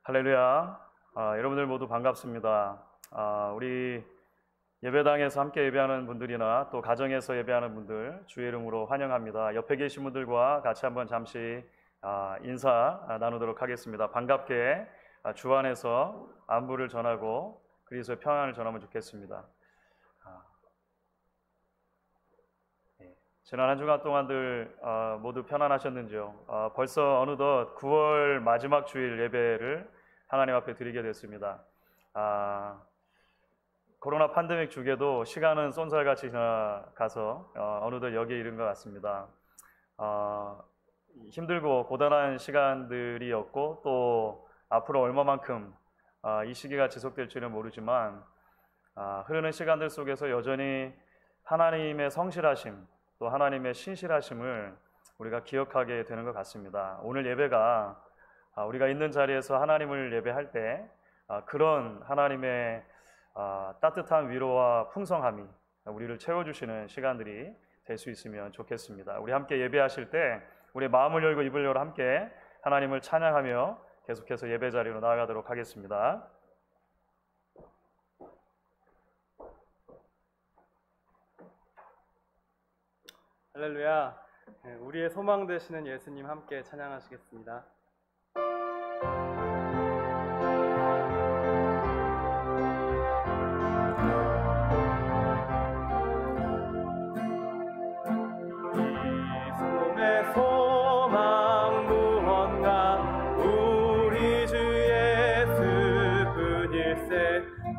할렐루야. 여러분들 모두 반갑습니다. 우리 예배당에서 함께 예배하는 분들이나 또 가정에서 예배하는 분들 주의 이름으로 환영합니다. 옆에 계신 분들과 같이 한번 잠시 인사 나누도록 하겠습니다. 반갑게 주 안에서 안부를 전하고 그리스도의 평안을 전하면 좋겠습니다. 지난 한 주간 동안들 모두 편안하셨는지요? 벌써 어느덧 9월 마지막 주일 예배를 하나님 앞에 드리게 됐습니다. 코로나 팬데믹 중에도 시간은 쏜살같이 지나가서 어느덧 여기에 이른 것 같습니다. 힘들고 고단한 시간들이었고 또 앞으로 얼마만큼 이 시기가 지속될지는 모르지만 흐르는 시간들 속에서 여전히 하나님의 성실하심 또 하나님의 신실하심을 우리가 기억하게 되는 것 같습니다. 오늘 예배가 우리가 있는 자리에서 하나님을 예배할 때 그런 하나님의 따뜻한 위로와 풍성함이 우리를 채워주시는 시간들이 될 수 있으면 좋겠습니다. 우리 함께 예배하실 때 우리 마음을 열고 입을 열어 함께 하나님을 찬양하며 계속해서 예배 자리로 나아가도록 하겠습니다. 할렐루야. 우리의 소망 되시는 예수님 함께 찬양하시겠습니다. 이 손의 소망 무언가 우리 주 예수뿐일세.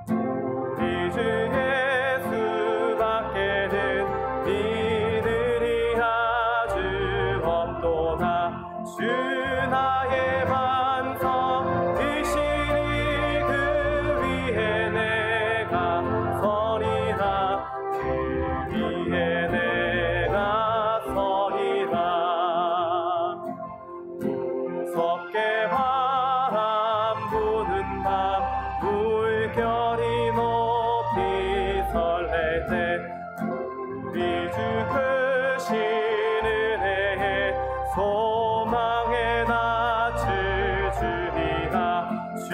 우리 주 예수밖에는 주 나의 반석이시니 그 위에 내가 서리라. 그 위에 내가 서리라. 무섭게 바람 부는 밤 물결이 높이 설렐 때 우리 주 크신 은혜에 소망의 낯을 주리라. 주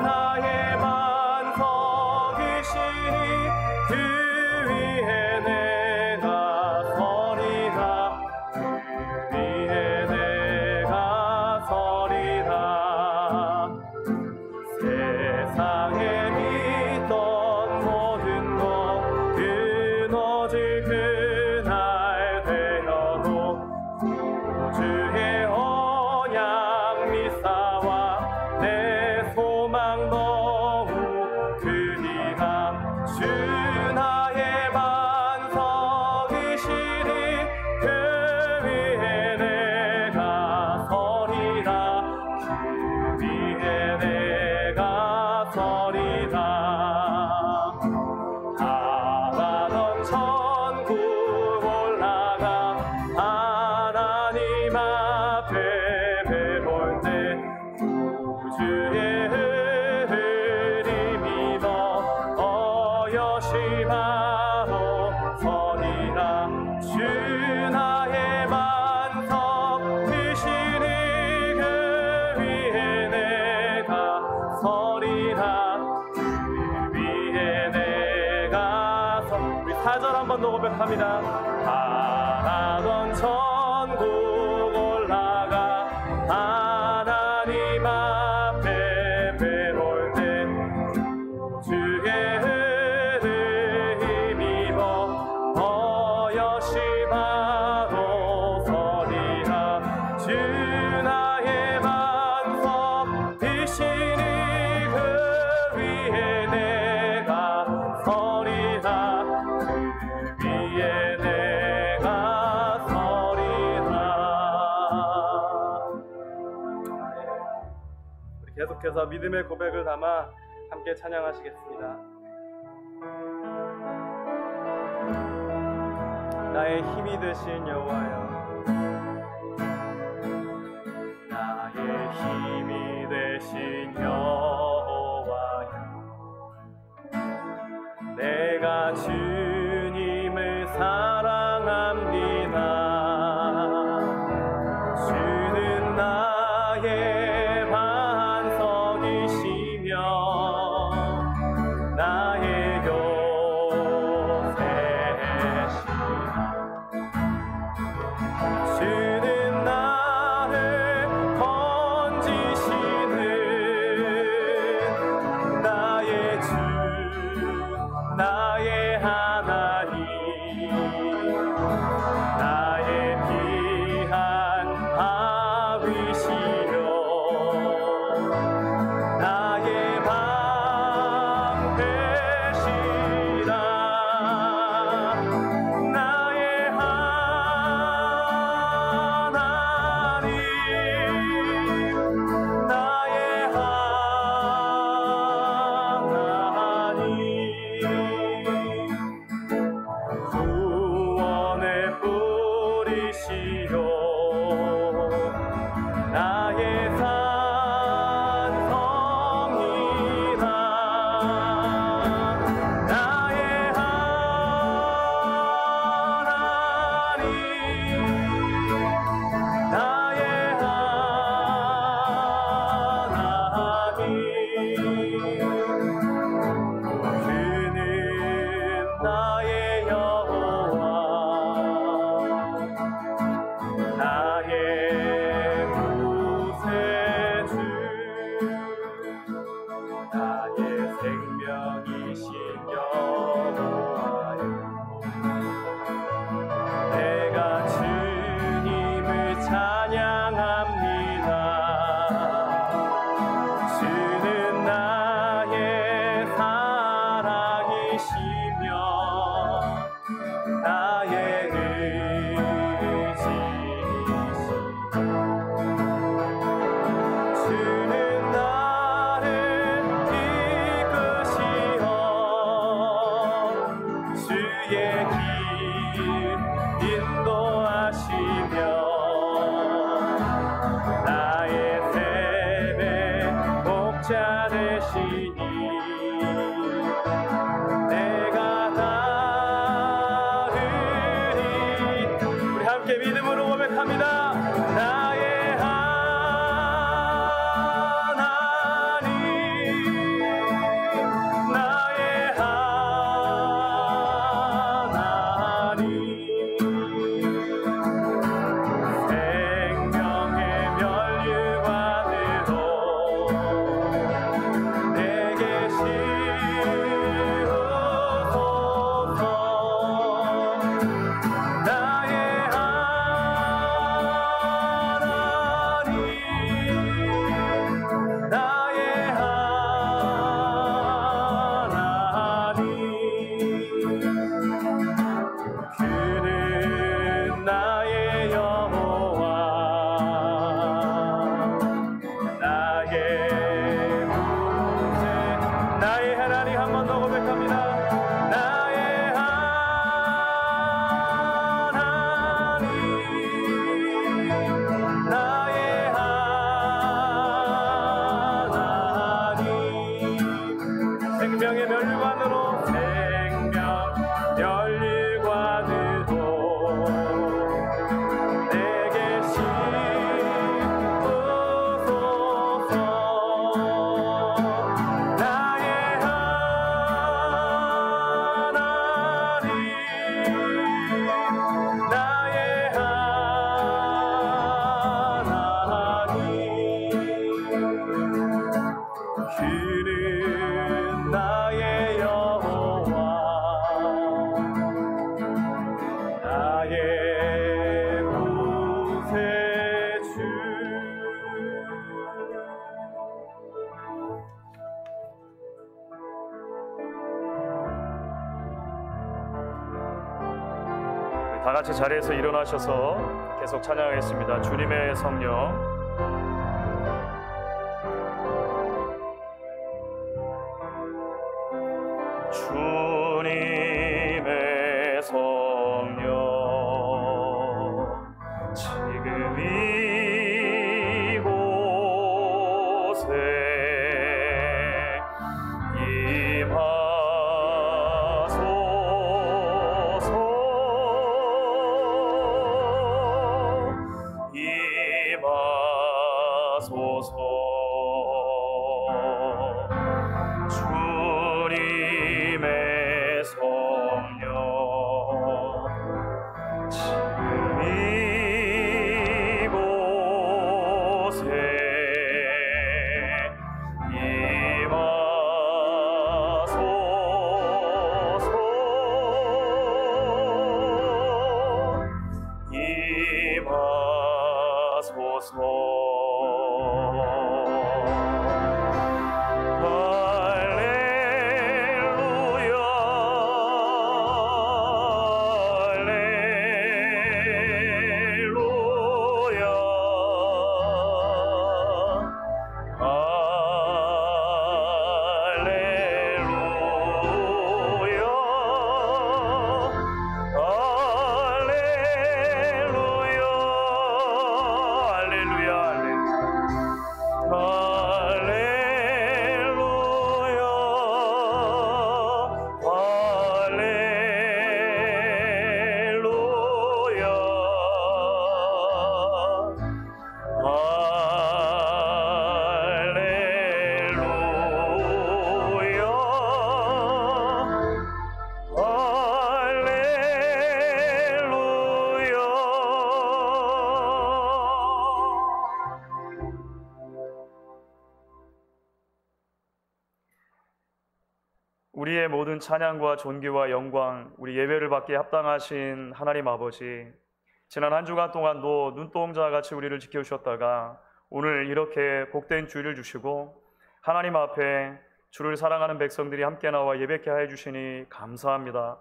나의 반석이시니 그 위에 내가 서리라. 그 위에 내가 서리라. 세상에 있던 모든 것 끊어질 그날 되어도 주의 언약 미사와 내 소망 너무 크리라. 주 나의 반석이시니 그 위에 내가 서리라. 그 위에 내가 서리라. 바라던 천국 올라가 하나님 앞에 배울 때 구주의 흐름이 어여시 바로 서리라. 주 나의 반석이시니 그 위에 내가 서리라. 그 위에 내가 우리 4절 한번 더 고백합니다. 바라던 천국 올라가 하나님 앞에 배울 때 주의 흐름이 어여시 바로 서리라. 주 나의 반석이시니 그 위에 내가 서리라. 그 위에 내가 서리라. 우리 계속해서 믿음의 고백을 담아 함께 찬양하시겠습니다. 나의 힘이 되신 여호와여, 나의 힘이 되신 여호와여, 내가 주님을 사랑합니다. 주는 나의 반석 다 같이 자리에서 일어나셔서 계속 찬양하겠습니다. 주님의 성령. 주님의 성령 지금 이곳에 임하소서. 주님의 성령 지금 이곳에 우리의 모든 찬양과 존귀와 영광, 우리 예배를 받기에 합당하신 하나님 아버지, 지난 한 주간 동안도 눈동자 같이 우리를 지켜주셨다가 오늘 이렇게 복된 주일을 주시고 하나님 앞에 주를 사랑하는 백성들이 함께 나와 예배케 하여 주시니 감사합니다.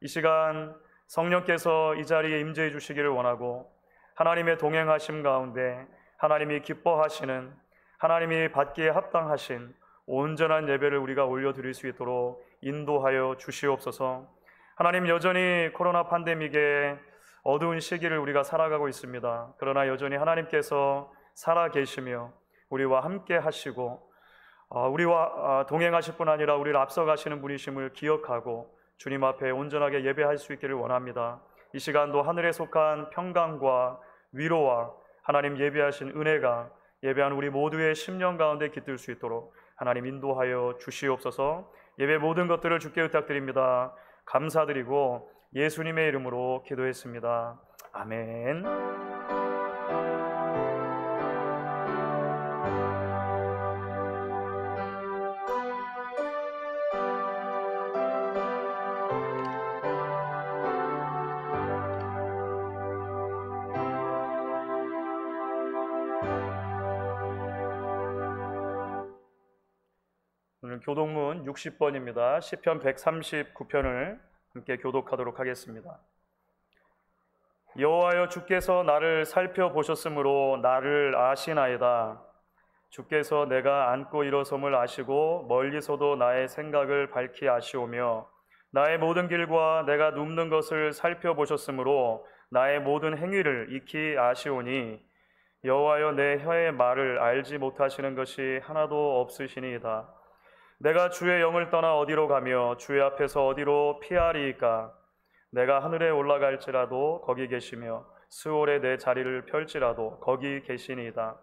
이 시간 성령께서 이 자리에 임재해 주시기를 원하고 하나님의 동행하심 가운데 하나님이 기뻐하시는, 하나님이 받기에 합당하신 온전한 예배를 우리가 올려드릴 수 있도록 인도하여 주시옵소서. 하나님, 여전히 코로나 팬데믹의 어두운 시기를 우리가 살아가고 있습니다. 그러나 여전히 하나님께서 살아계시며 우리와 함께 하시고 우리와 동행하실 뿐 아니라 우리를 앞서가시는 분이심을 기억하고 주님 앞에 온전하게 예배할 수 있기를 원합니다. 이 시간도 하늘에 속한 평강과 위로와 하나님 예배하신 은혜가 예배한 우리 모두의 심령 가운데 깃들 수 있도록 하나님 인도하여 주시옵소서. 예배 모든 것들을 주께 부탁드립니다. 감사드리고 예수님의 이름으로 기도했습니다. 아멘. 오늘 교독문 60번입니다. 시편 139편을 함께 교독하도록 하겠습니다. 여호와여, 주께서 나를 살펴보셨으므로 나를 아시나이다. 주께서 내가 앉고 일어섬을 아시고 멀리서도 나의 생각을 밝히 아시오며 나의 모든 길과 내가 눕는 것을 살펴보셨으므로 나의 모든 행위를 익히 아시오니 여호와여, 내 혀의 말을 알지 못하시는 것이 하나도 없으시니이다. 내가 주의 영을 떠나 어디로 가며 주의 앞에서 어디로 피하리이까? 내가 하늘에 올라갈지라도 거기 계시며 스올에 내 자리를 펼지라도 거기 계시니이다.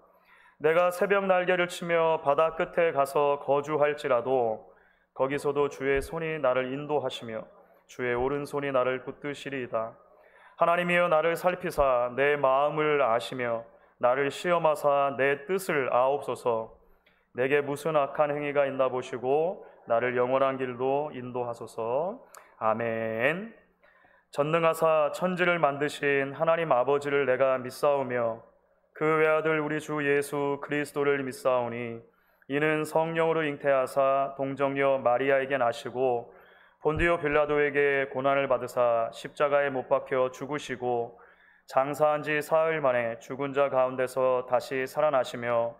내가 새벽 날개를 치며 바다 끝에 가서 거주할지라도 거기서도 주의 손이 나를 인도하시며 주의 오른손이 나를 붙드시리이다. 하나님이여, 나를 살피사 내 마음을 아시며 나를 시험하사 내 뜻을 아옵소서. 내게 무슨 악한 행위가 있나 보시고 나를 영원한 길로 인도하소서. 아멘. 전능하사 천지를 만드신 하나님 아버지를 내가 믿사오며 그 외아들 우리 주 예수 그리스도를 믿사오니 이는 성령으로 잉태하사 동정녀 마리아에게 나시고 본디오 빌라도에게 고난을 받으사 십자가에 못 박혀 죽으시고 장사한 지 사흘 만에 죽은 자 가운데서 다시 살아나시며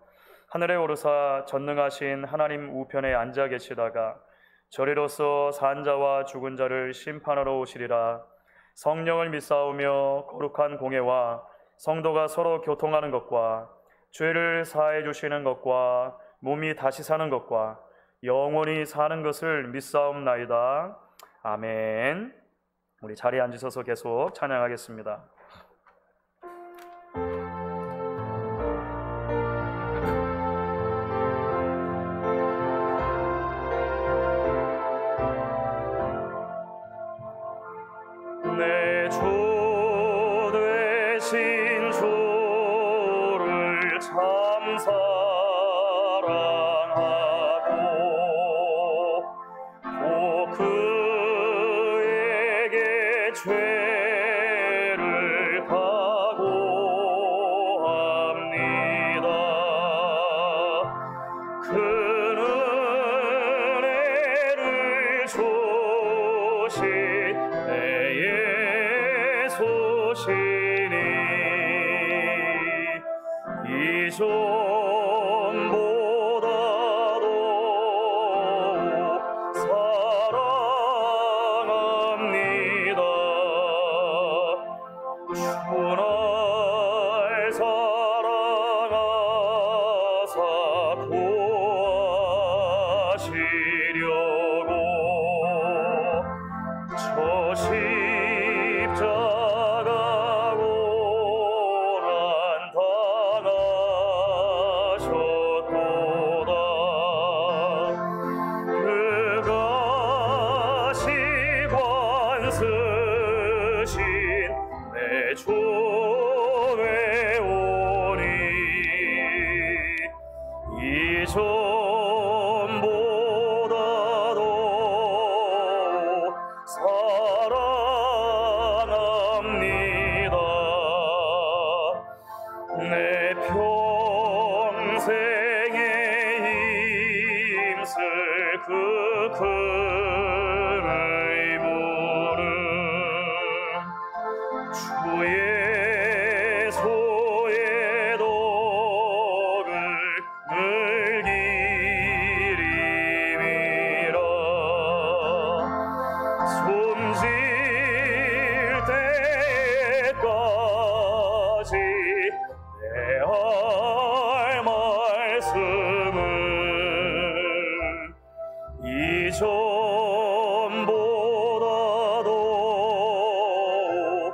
하늘에 오르사 전능하신 하나님 우편에 앉아 계시다가 저리로서 산 자와 죽은 자를 심판하러 오시리라. 성령을 믿사오며 거룩한 공회와 성도가 서로 교통하는 것과 죄를 사해 주시는 것과 몸이 다시 사는 것과 영원히 사는 것을 믿사옵나이다. 아멘. 우리 자리에 앉으셔서 계속 찬양하겠습니다. 내 주 되신 주를 참 사랑하고 또 그에게 죄를 각오합니다. 그 은혜를 주신 내 예수시니 이전보다도 사랑합니다. 주 날 사랑하사 구하시려고 저 십자가 고난 당하셨도다. 그가 시관 쓰신 내 주의 오니 이전보다도 사랑합니다. 내 평생에 힘쓸 그 큰 의무는 주의 소의 독을 늘 기림이라. 숨질 때까지 내 할 말씀은 이전보다도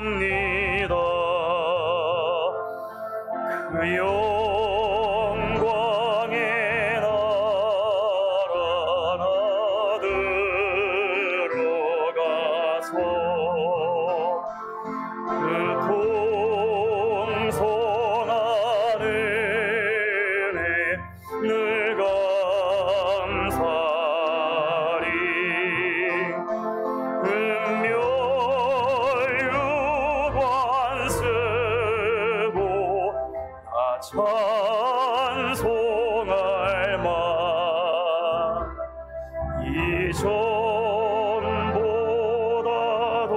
사랑합니다. 그 영광의 나라 들어가서 그 풍성한 은혜 늘 감사리. 은멸유관 쓰고 나 찬송할 만 이전보다도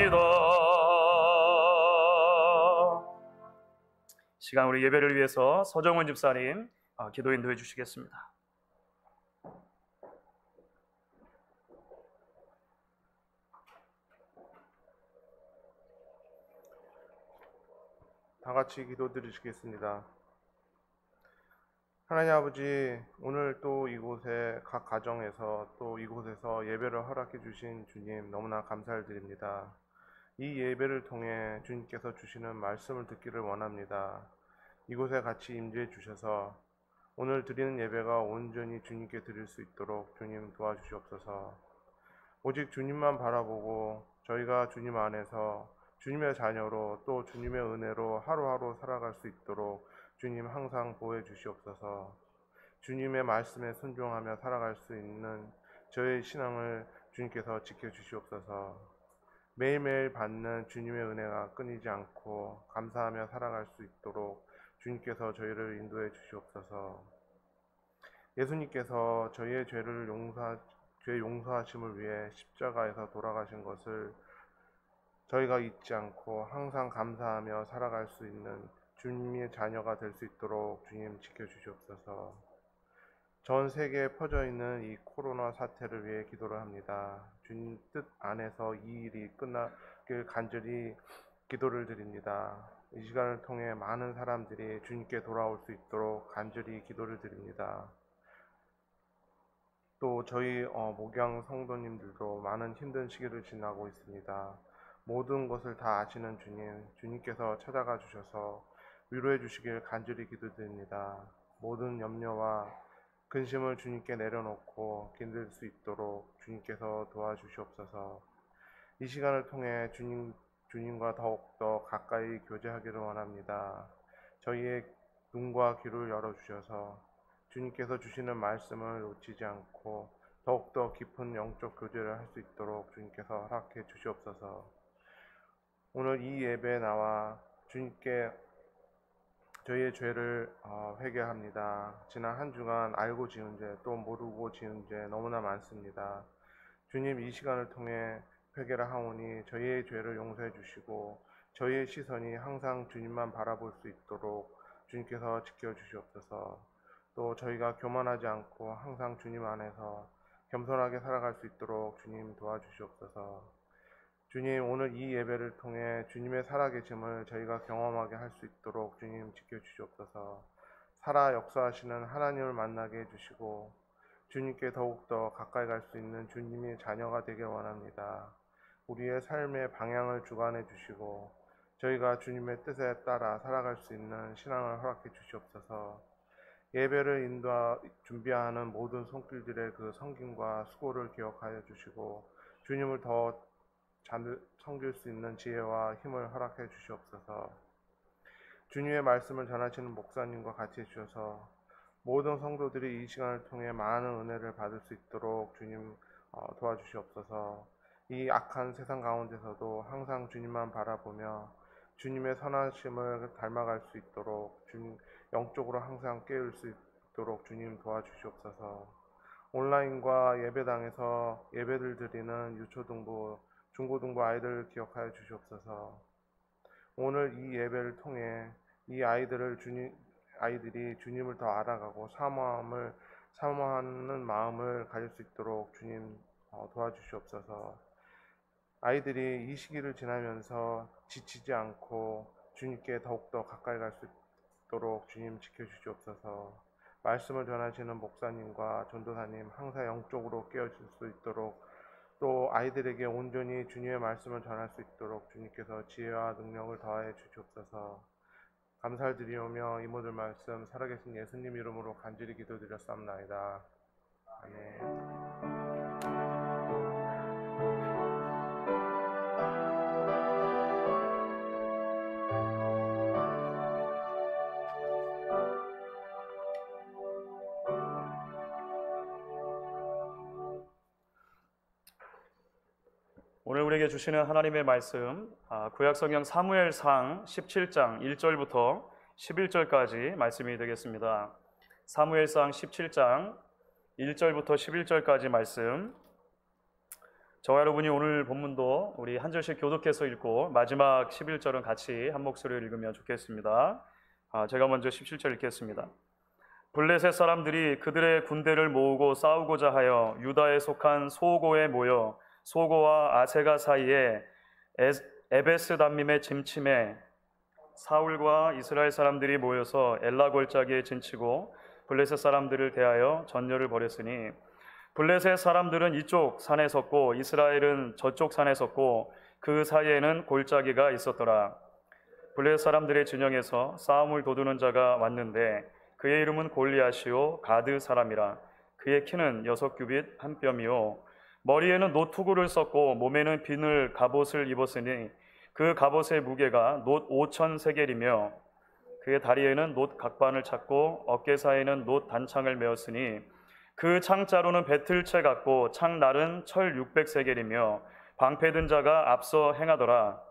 사랑합니다. 시간 우리 예배를 위해서 서정훈 집사님 기도 인도해 주시겠습니다. 다 같이 기도드리시겠습니다. 하나님 아버지, 오늘 또 이곳에 각 가정에서 또 이곳에서 예배를 허락해 주신 주님 너무나 감사를 드립니다. 이 예배를 통해 주님께서 주시는 말씀을 듣기를 원합니다. 이곳에 같이 임재해 주셔서 오늘 드리는 예배가 온전히 주님께 드릴 수 있도록 주님 도와주시옵소서. 오직 주님만 바라보고 저희가 주님 안에서 주님의 자녀로 또 주님의 은혜로 하루하루 살아갈 수 있도록 주님 항상 보호해 주시옵소서. 주님의 말씀에 순종하며 살아갈 수 있는 저의 신앙을 주님께서 지켜주시옵소서. 매일매일 받는 주님의 은혜가 끊이지 않고 감사하며 살아갈 수 있도록 주님께서 저희를 인도해 주시옵소서. 예수님께서 저희의 죄 용서하심을 위해 십자가에서 돌아가신 것을 저희가 잊지 않고 항상 감사하며 살아갈 수 있는 주님의 자녀가 될 수 있도록 주님 지켜주시옵소서. 전 세계에 퍼져 있는 이 코로나 사태를 위해 기도를 합니다. 주님 뜻 안에서 이 일이 끝나길 간절히 기도를 드립니다. 이 시간을 통해 많은 사람들이 주님께 돌아올 수 있도록 간절히 기도를 드립니다. 또 저희 목양 성도님들도 많은 힘든 시기를 지나고 있습니다. 모든 것을 다 아시는 주님께서 찾아가 주셔서 위로해 주시길 간절히 기도드립니다. 모든 염려와 근심을 주님께 내려놓고 견딜 수 있도록 주님께서 도와주시옵소서. 이 시간을 통해 주님과 더욱더 가까이 교제하기를 원합니다. 저희의 눈과 귀를 열어주셔서 주님께서 주시는 말씀을 놓치지 않고 더욱더 깊은 영적 교제를 할 수 있도록 주님께서 허락해 주시옵소서. 오늘 이 예배에 나와 주님께 저희의 죄를 회개합니다. 지난 한 주간 알고 지은 죄, 또 모르고 지은 죄 너무나 많습니다. 주님, 이 시간을 통해 회개를 하오니 저희의 죄를 용서해 주시고 저희의 시선이 항상 주님만 바라볼 수 있도록 주님께서 지켜주시옵소서. 또 저희가 교만하지 않고 항상 주님 안에서 겸손하게 살아갈 수 있도록 주님 도와주시옵소서. 주님, 오늘 이 예배를 통해 주님의 살아계심을 저희가 경험하게 할 수 있도록 주님 지켜주시옵소서. 살아 역사하시는 하나님을 만나게 해주시고 주님께 더욱더 가까이 갈 수 있는 주님의 자녀가 되길 원합니다. 우리의 삶의 방향을 주관해 주시고 저희가 주님의 뜻에 따라 살아갈 수 있는 신앙을 허락해 주시옵소서. 예배를 준비하는 모든 손길들의 그 성김과 수고를 기억하여 주시고 주님을 더 잘 섬길 수 있는 지혜와 힘을 허락해 주시옵소서. 주님의 말씀을 전하시는 목사님과 같이 해주셔서 모든 성도들이 이 시간을 통해 많은 은혜를 받을 수 있도록 주님 도와주시옵소서. 이 악한 세상 가운데서도 항상 주님만 바라보며 주님의 선하심을 닮아갈 수 있도록 주님 영적으로 항상 깨울 수 있도록 주님 도와주시옵소서. 온라인과 예배당에서 예배를 드리는 유초등부, 중고등부 아이들을 기억하여 주시옵소서. 오늘 이 예배를 통해 이 아이들이 주님을 더 알아가고 사모하는 마음을 가질 수 있도록 주님 도와주시옵소서. 아이들이 이 시기를 지나면서 지치지 않고 주님께 더욱더 가까이 갈 수 있도록 주님 지켜주시옵소서. 말씀을 전하시는 목사님과 전도사님 항상 영적으로 깨어질 수 있도록 또 아이들에게 온전히 주님의 말씀을 전할 수 있도록 주님께서 지혜와 능력을 더하여 주시옵소서. 감사를 드리오며 이 모든 말씀 살아계신 예수님 이름으로 간절히 기도드렸사옵나이다. 아멘. 오늘 우리에게 주시는 하나님의 말씀, 구약성경 사무엘상 17장 1절부터 11절까지 말씀이 되겠습니다. 사무엘상 17장 1절부터 11절까지 말씀, 저와 여러분이 오늘 본문도 우리 한 절씩 교독해서 읽고 마지막 11절은 같이 한 목소리로 읽으면 좋겠습니다. 제가 먼저 17절 읽겠습니다. 블레셋 사람들이 그들의 군대를 모으고 싸우고자 하여 유다에 속한 소고에 모여 소고와 아세가 사이에 에베스담림의 짐침에 사울과 이스라엘 사람들이 모여서 엘라 골짜기에 진치고 블레셋 사람들을 대하여 전열을 벌였으니 블레셋 사람들은 이쪽 산에 섰고 이스라엘은 저쪽 산에 섰고 그 사이에는 골짜기가 있었더라. 블레셋 사람들의 진영에서 싸움을 도두는 자가 왔는데 그의 이름은 골리앗이요 가드 사람이라. 그의 키는 6규빗 한 뼘이요 머리에는 노투구를 썼고 몸에는 비늘 갑옷을 입었으니 그 갑옷의 무게가 놋 5천 세겔이며 그의 다리에는 놋 각반을 찾고 어깨 사이에는 놋 단창을 메었으니 그 창자루는 배틀채 같고 창날은 철 600세겔이며 방패든 자가 앞서 행하더라.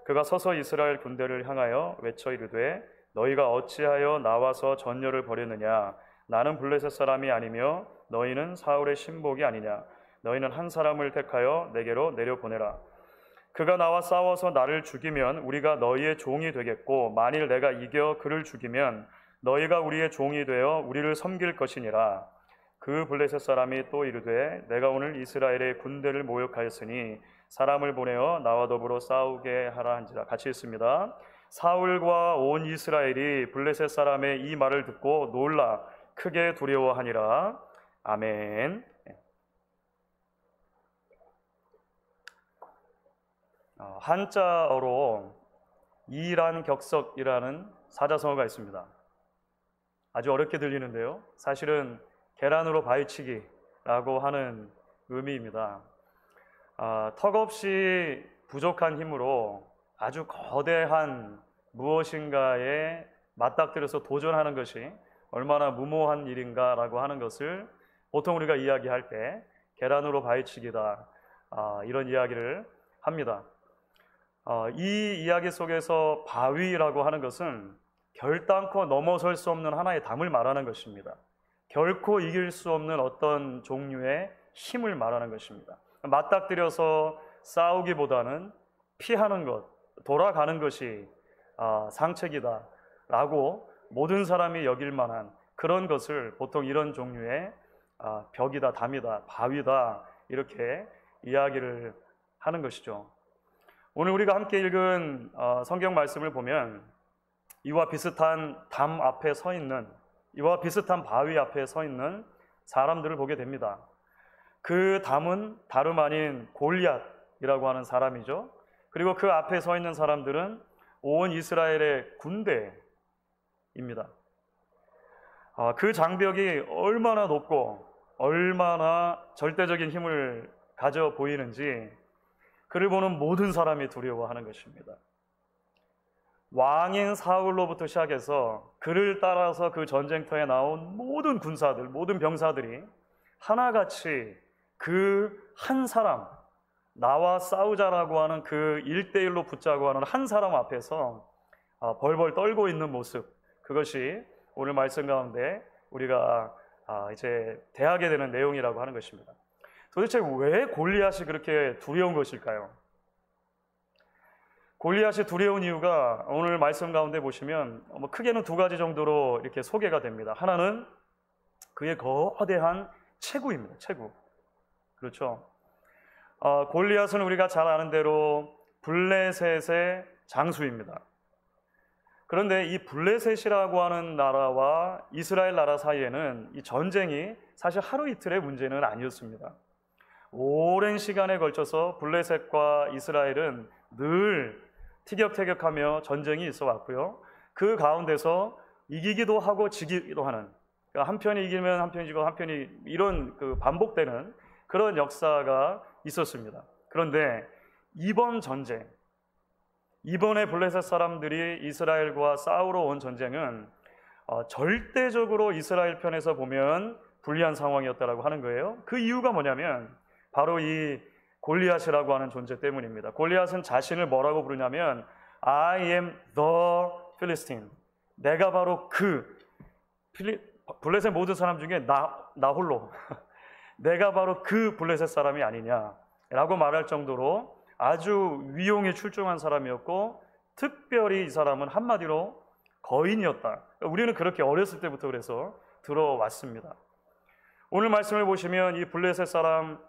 그가 서서 이스라엘 군대를 향하여 외쳐 이르되 너희가 어찌하여 나와서 전열을 벌였느냐. 나는 블레셋 사람이 아니며 너희는 사울의 신복이 아니냐. 너희는 한 사람을 택하여 내게로 내려보내라. 그가 나와 싸워서 나를 죽이면 우리가 너희의 종이 되겠고 만일 내가 이겨 그를 죽이면 너희가 우리의 종이 되어 우리를 섬길 것이니라. 그 블레셋 사람이 또 이르되 내가 오늘 이스라엘의 군대를 모욕하였으니 사람을 보내어 나와 더불어 싸우게 하라 한지라. 같이 읽습니다. 사울과 온 이스라엘이 블레셋 사람의 이 말을 듣고 놀라 크게 두려워하니라. 아멘. 한자어로 이란격석이라는 사자성어가 있습니다. 아주 어렵게 들리는데요. 사실은 계란으로 바위치기라고 하는 의미입니다. 턱없이 부족한 힘으로 아주 거대한 무엇인가에 맞닥뜨려서 도전하는 것이 얼마나 무모한 일인가라고 하는 것을 보통 우리가 이야기할 때 계란으로 바위치기다, 이런 이야기를 합니다. 이 이야기 속에서 바위라고 하는 것은 결단코 넘어설 수 없는 하나의 담을 말하는 것입니다. 결코 이길 수 없는 어떤 종류의 힘을 말하는 것입니다. 맞닥뜨려서 싸우기보다는 피하는 것, 돌아가는 것이 상책이다 라고 모든 사람이 여길 만한 그런 것을 보통 이런 종류의 벽이다, 담이다, 바위다 이렇게 이야기를 하는 것이죠. 오늘 우리가 함께 읽은 성경 말씀을 보면 이와 비슷한 담 앞에 서 있는, 이와 비슷한 바위 앞에 서 있는 사람들을 보게 됩니다. 그 담은 다름 아닌 골리앗이라고 하는 사람이죠. 그리고 그 앞에 서 있는 사람들은 온 이스라엘의 군대입니다. 그 장벽이 얼마나 높고 얼마나 절대적인 힘을 가져 보이는지 그를 보는 모든 사람이 두려워하는 것입니다. 왕인 사울로부터 시작해서 그를 따라서 그 전쟁터에 나온 모든 군사들, 모든 병사들이 하나같이 그 한 사람, 나와 싸우자라고 하는 그 1대1로 붙자고 하는 한 사람 앞에서 벌벌 떨고 있는 모습, 그것이 오늘 말씀 가운데 우리가 이제 대하게 되는 내용이라고 하는 것입니다. 도대체 왜 골리앗이 그렇게 두려운 것일까요? 골리앗이 두려운 이유가 오늘 말씀 가운데 보시면 크게는 두 가지 정도로 이렇게 소개가 됩니다. 하나는 그의 거대한 체구입니다. 체구. 그렇죠. 골리앗은 우리가 잘 아는 대로 블레셋의 장수입니다. 그런데 이 블레셋이라고 하는 나라와 이스라엘 나라 사이에는 이 전쟁이 사실 하루 이틀의 문제는 아니었습니다. 오랜 시간에 걸쳐서 블레셋과 이스라엘은 늘 티격태격하며 전쟁이 있어 왔고요. 그 가운데서 이기기도 하고 지기도 하는, 그러니까 한편이 이기면 한편이 지고 한편이 이런 반복되는 그런 역사가 있었습니다. 그런데 이번 전쟁, 이번에 블레셋 사람들이 이스라엘과 싸우러 온 전쟁은 절대적으로 이스라엘 편에서 보면 불리한 상황이었다라고 하는 거예요. 그 이유가 뭐냐면 바로 이 골리앗이라고 하는 존재 때문입니다. 골리앗은 자신을 뭐라고 부르냐면 I am the Philistine. 내가 바로 블레셋 모든 사람 중에 나 홀로 내가 바로 그 블레셋 사람이 아니냐라고 말할 정도로 아주 위용에 출중한 사람이었고 특별히 이 사람은 한마디로 거인이었다. 우리는 그렇게 어렸을 때부터 그래서 들어왔습니다. 오늘 말씀을 보시면 이 블레셋 사람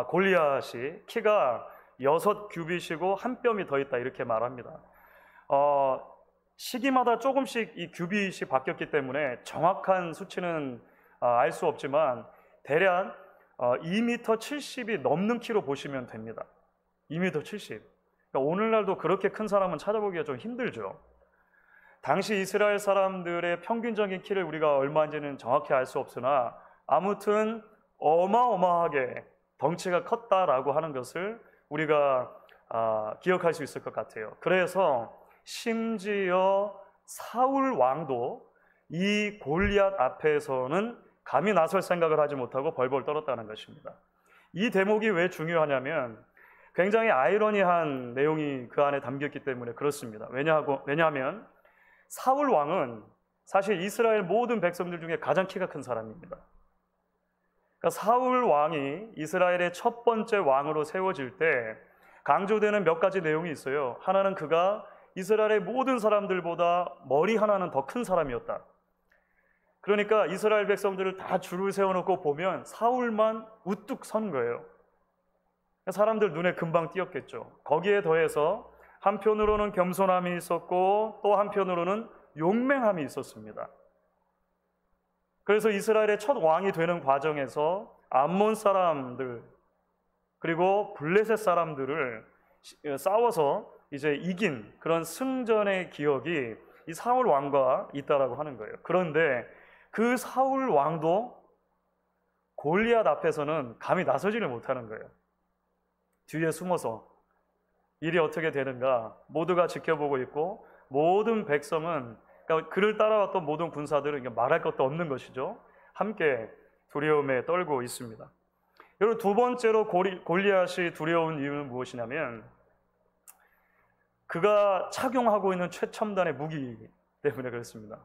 골리앗이 키가 6규빗이고 한 뼘이 더 있다 이렇게 말합니다. 시기마다 조금씩 이 규빗이 바뀌었기 때문에 정확한 수치는 알 수 없지만 대략 2m 70이 넘는 키로 보시면 됩니다. 2m 70. 그러니까 오늘날도 그렇게 큰 사람은 찾아보기가 좀 힘들죠. 당시 이스라엘 사람들의 평균적인 키를 우리가 얼마인지는 정확히 알 수 없으나 아무튼 어마어마하게 덩치가 컸다라고 하는 것을 우리가 기억할 수 있을 것 같아요. 그래서 심지어 사울 왕도 이 골리앗 앞에서는 감히 나설 생각을 하지 못하고 벌벌 떨었다는 것입니다. 이 대목이 왜 중요하냐면 굉장히 아이러니한 내용이 그 안에 담겼기 때문에 그렇습니다. 왜냐하면 사울 왕은 사실 이스라엘 모든 백성들 중에 가장 키가 큰 사람입니다. 그러니까 사울 왕이 이스라엘의 첫 번째 왕으로 세워질 때 강조되는 몇 가지 내용이 있어요. 하나는 그가 이스라엘의 모든 사람들보다 머리 하나는 더 큰 사람이었다. 그러니까 이스라엘 백성들을 다 줄을 세워놓고 보면 사울만 우뚝 선 거예요. 사람들 눈에 금방 띄었겠죠. 거기에 더해서 한편으로는 겸손함이 있었고 또 한편으로는 용맹함이 있었습니다. 그래서 이스라엘의 첫 왕이 되는 과정에서 암몬 사람들 그리고 블레셋 사람들을 싸워서 이제 이긴 그런 승전의 기억이 이 사울 왕과 있다라고 하는 거예요. 그런데 그 사울 왕도 골리앗 앞에서는 감히 나서지를 못하는 거예요. 뒤에 숨어서 일이 어떻게 되는가 모두가 지켜보고 있고 모든 백성은 그러니까 그를 따라왔던 모든 군사들은 말할 것도 없는 것이죠. 함께 두려움에 떨고 있습니다. 여러분 두 번째로 골리앗이 두려운 이유는 무엇이냐면 그가 착용하고 있는 최첨단의 무기 때문에 그렇습니다.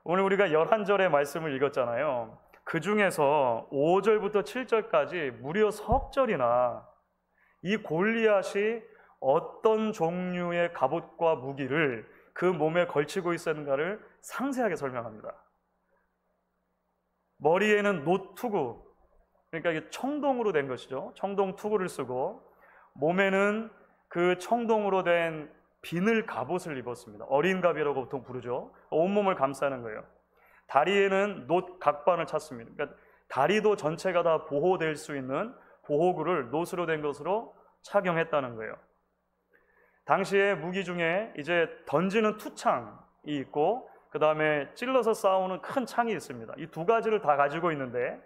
오늘 우리가 11절의 말씀을 읽었잖아요. 그 중에서 5절부터 7절까지 무려 석절이나 이 골리앗이 어떤 종류의 갑옷과 무기를 그 몸에 걸치고 있었는가를 상세하게 설명합니다. 머리에는 노투구, 그러니까 이게 청동으로 된 것이죠. 청동 투구를 쓰고 몸에는 그 청동으로 된 비늘 갑옷을 입었습니다. 어린갑이라고 보통 부르죠. 온몸을 감싸는 거예요. 다리에는 놋 각반을 찼습니다. 그러니까 다리도 전체가 다 보호될 수 있는 보호구를 놋으로 된 것으로 착용했다는 거예요. 당시에 무기 중에 이제 던지는 투창이 있고 그 다음에 찔러서 싸우는 큰 창이 있습니다. 이 두 가지를 다 가지고 있는데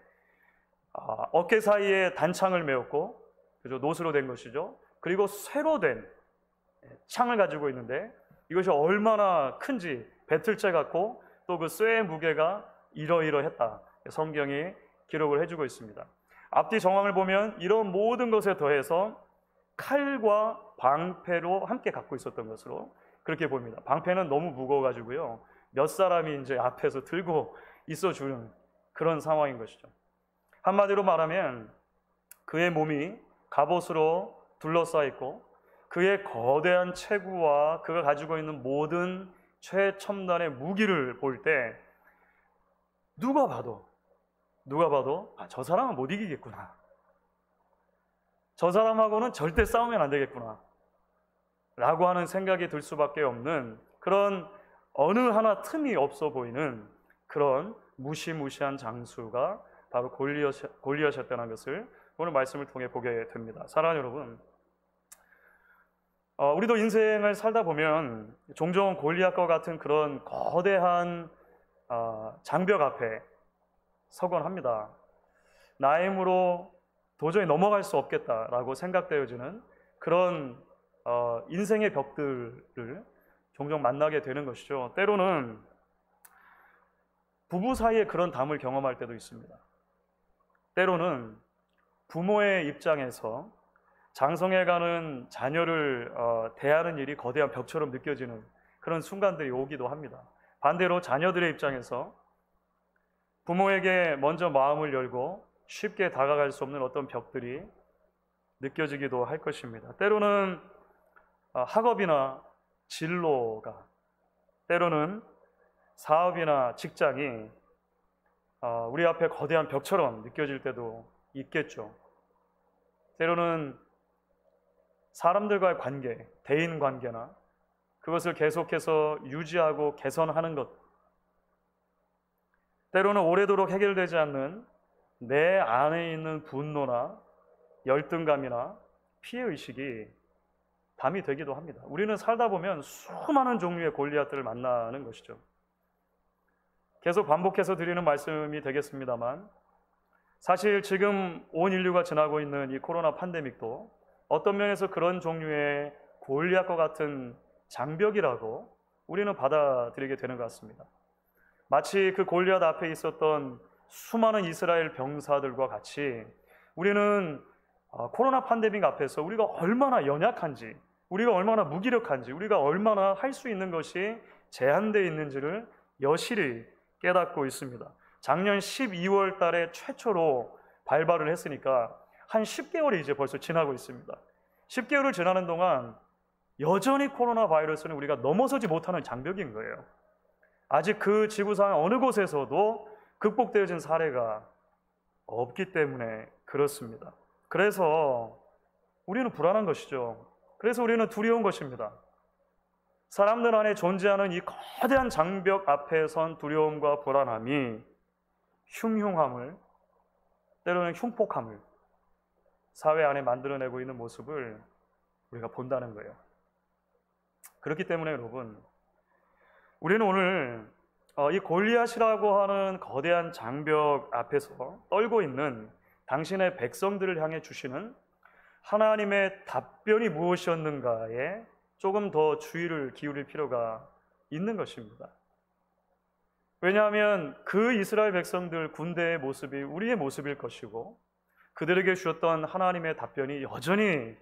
어깨 사이에 단창을 메었고 그죠? 놋으로 된 것이죠. 그리고 쇠로 된 창을 가지고 있는데 이것이 얼마나 큰지 배틀째 같고 또 그 쇠의 무게가 이러이러했다. 성경이 기록을 해주고 있습니다. 앞뒤 정황을 보면 이런 모든 것에 더해서 칼과 방패로 함께 갖고 있었던 것으로 그렇게 보입니다. 방패는 너무 무거워가지고요. 몇 사람이 이제 앞에서 들고 있어주는 그런 상황인 것이죠. 한마디로 말하면 그의 몸이 갑옷으로 둘러싸여 있고 그의 거대한 체구와 그가 가지고 있는 모든 최첨단의 무기를 볼 때 누가 봐도 저 사람은 못 이기겠구나. 저 사람하고는 절대 싸우면 안 되겠구나 라고 하는 생각이 들 수밖에 없는 그런 어느 하나 틈이 없어 보이는 그런 무시무시한 장수가 바로 골리앗이었다는 것을 오늘 말씀을 통해 보게 됩니다. 사랑하는 여러분, 우리도 인생을 살다 보면 종종 골리앗과 같은 그런 거대한 장벽 앞에 서곤 합니다. 나의 힘으로 도저히 넘어갈 수 없겠다라고 생각되어지는 그런 인생의 벽들을 종종 만나게 되는 것이죠. 때로는 부부 사이에 그런 담을 경험할 때도 있습니다. 때로는 부모의 입장에서 장성해가는 자녀를 대하는 일이 거대한 벽처럼 느껴지는 그런 순간들이 오기도 합니다. 반대로 자녀들의 입장에서 부모에게 먼저 마음을 열고 쉽게 다가갈 수 없는 어떤 벽들이 느껴지기도 할 것입니다. 때로는 학업이나 진로가, 때로는 사업이나 직장이 우리 앞에 거대한 벽처럼 느껴질 때도 있겠죠. 때로는 사람들과의 관계, 대인 관계나 그것을 계속해서 유지하고 개선하는 것, 때로는 오래도록 해결되지 않는 내 안에 있는 분노나 열등감이나 피해의식이 담이 되기도 합니다. 우리는 살다 보면 수많은 종류의 골리앗들을 만나는 것이죠. 계속 반복해서 드리는 말씀이 되겠습니다만 사실 지금 온 인류가 지나고 있는 이 코로나 팬데믹도 어떤 면에서 그런 종류의 골리앗과 같은 장벽이라고 우리는 받아들이게 되는 것 같습니다. 마치 그 골리앗 앞에 있었던 수많은 이스라엘 병사들과 같이 우리는 코로나 팬데믹 앞에서 우리가 얼마나 연약한지, 우리가 얼마나 무기력한지, 우리가 얼마나 할 수 있는 것이 제한되어 있는지를 여실히 깨닫고 있습니다. 작년 12월 달에 최초로 발발을 했으니까 한 10개월이 이제 벌써 지나고 있습니다. 10개월을 지나는 동안 여전히 코로나 바이러스는 우리가 넘어서지 못하는 장벽인 거예요. 아직 그 지구상 어느 곳에서도 극복되어진 사례가 없기 때문에 그렇습니다. 그래서 우리는 불안한 것이죠. 그래서 우리는 두려운 것입니다. 사람들 안에 존재하는 이 거대한 장벽 앞에 선 두려움과 불안함이 흉흉함을, 때로는 흉폭함을 사회 안에 만들어내고 있는 모습을 우리가 본다는 거예요. 그렇기 때문에 여러분, 우리는 오늘 이 골리앗이라고 하는 거대한 장벽 앞에서 떨고 있는 당신의 백성들을 향해 주시는 하나님의 답변이 무엇이었는가에 조금 더 주의를 기울일 필요가 있는 것입니다. 왜냐하면 그 이스라엘 백성들 군대의 모습이 우리의 모습일 것이고, 그들에게 주셨던 하나님의 답변이 여전히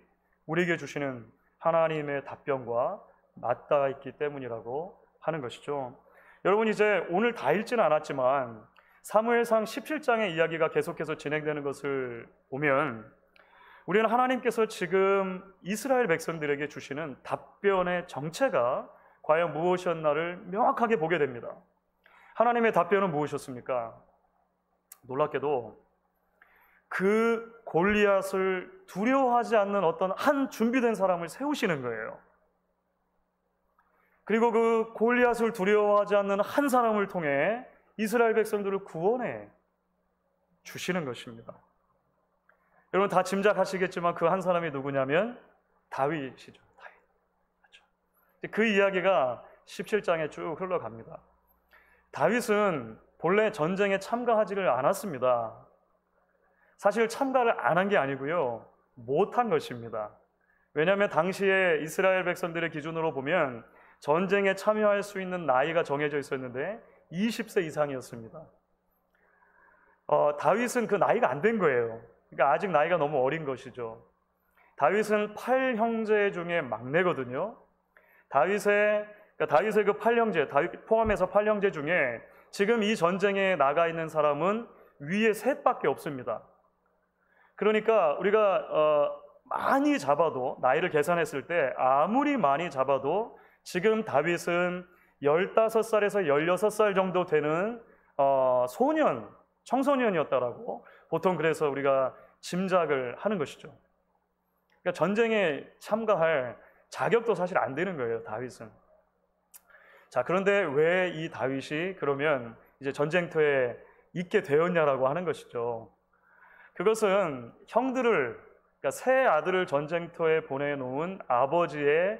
우리에게 주시는 하나님의 답변과 맞닿아 있기 때문이라고 하는 것이죠. 여러분, 이제 오늘 다 읽지는 않았지만 사무엘상 17장의 이야기가 계속해서 진행되는 것을 보면 우리는 하나님께서 지금 이스라엘 백성들에게 주시는 답변의 정체가 과연 무엇이었나를 명확하게 보게 됩니다. 하나님의 답변은 무엇이었습니까? 놀랍게도 그 골리앗을 두려워하지 않는 어떤 한 준비된 사람을 세우시는 거예요. 그리고 그 골리앗을 두려워하지 않는 한 사람을 통해 이스라엘 백성들을 구원해 주시는 것입니다. 여러분 다 짐작하시겠지만 그 한 사람이 누구냐면 다윗이죠. 다윗. 그렇죠. 그 이야기가 17장에 쭉 흘러갑니다. 다윗은 본래 전쟁에 참가하지를 않았습니다. 사실 참가를 안 한 게 아니고요, 못한 것입니다. 왜냐하면 당시에 이스라엘 백성들의 기준으로 보면 전쟁에 참여할 수 있는 나이가 정해져 있었는데 20세 이상이었습니다. 다윗은 그 나이가 안 된 거예요. 그러니까 아직 나이가 너무 어린 것이죠. 다윗은 8형제 중에 막내거든요. 다윗의 그 8형제, 다윗 포함해서 8형제 중에 지금 이 전쟁에 나가 있는 사람은 위에 셋밖에 없습니다. 그러니까 우리가 많이 잡아도, 나이를 계산했을 때 아무리 많이 잡아도 지금 다윗은 15살에서 16살 정도 되는 청소년이었다라고 보통 그래서 우리가 짐작을 하는 것이죠. 그러니까 전쟁에 참가할 자격도 사실 안 되는 거예요, 다윗은. 자, 그런데 왜 이 다윗이 그러면 이제 전쟁터에 있게 되었냐라고 하는 것이죠. 그것은 형들을, 그러니까 세 아들을 전쟁터에 보내놓은 아버지의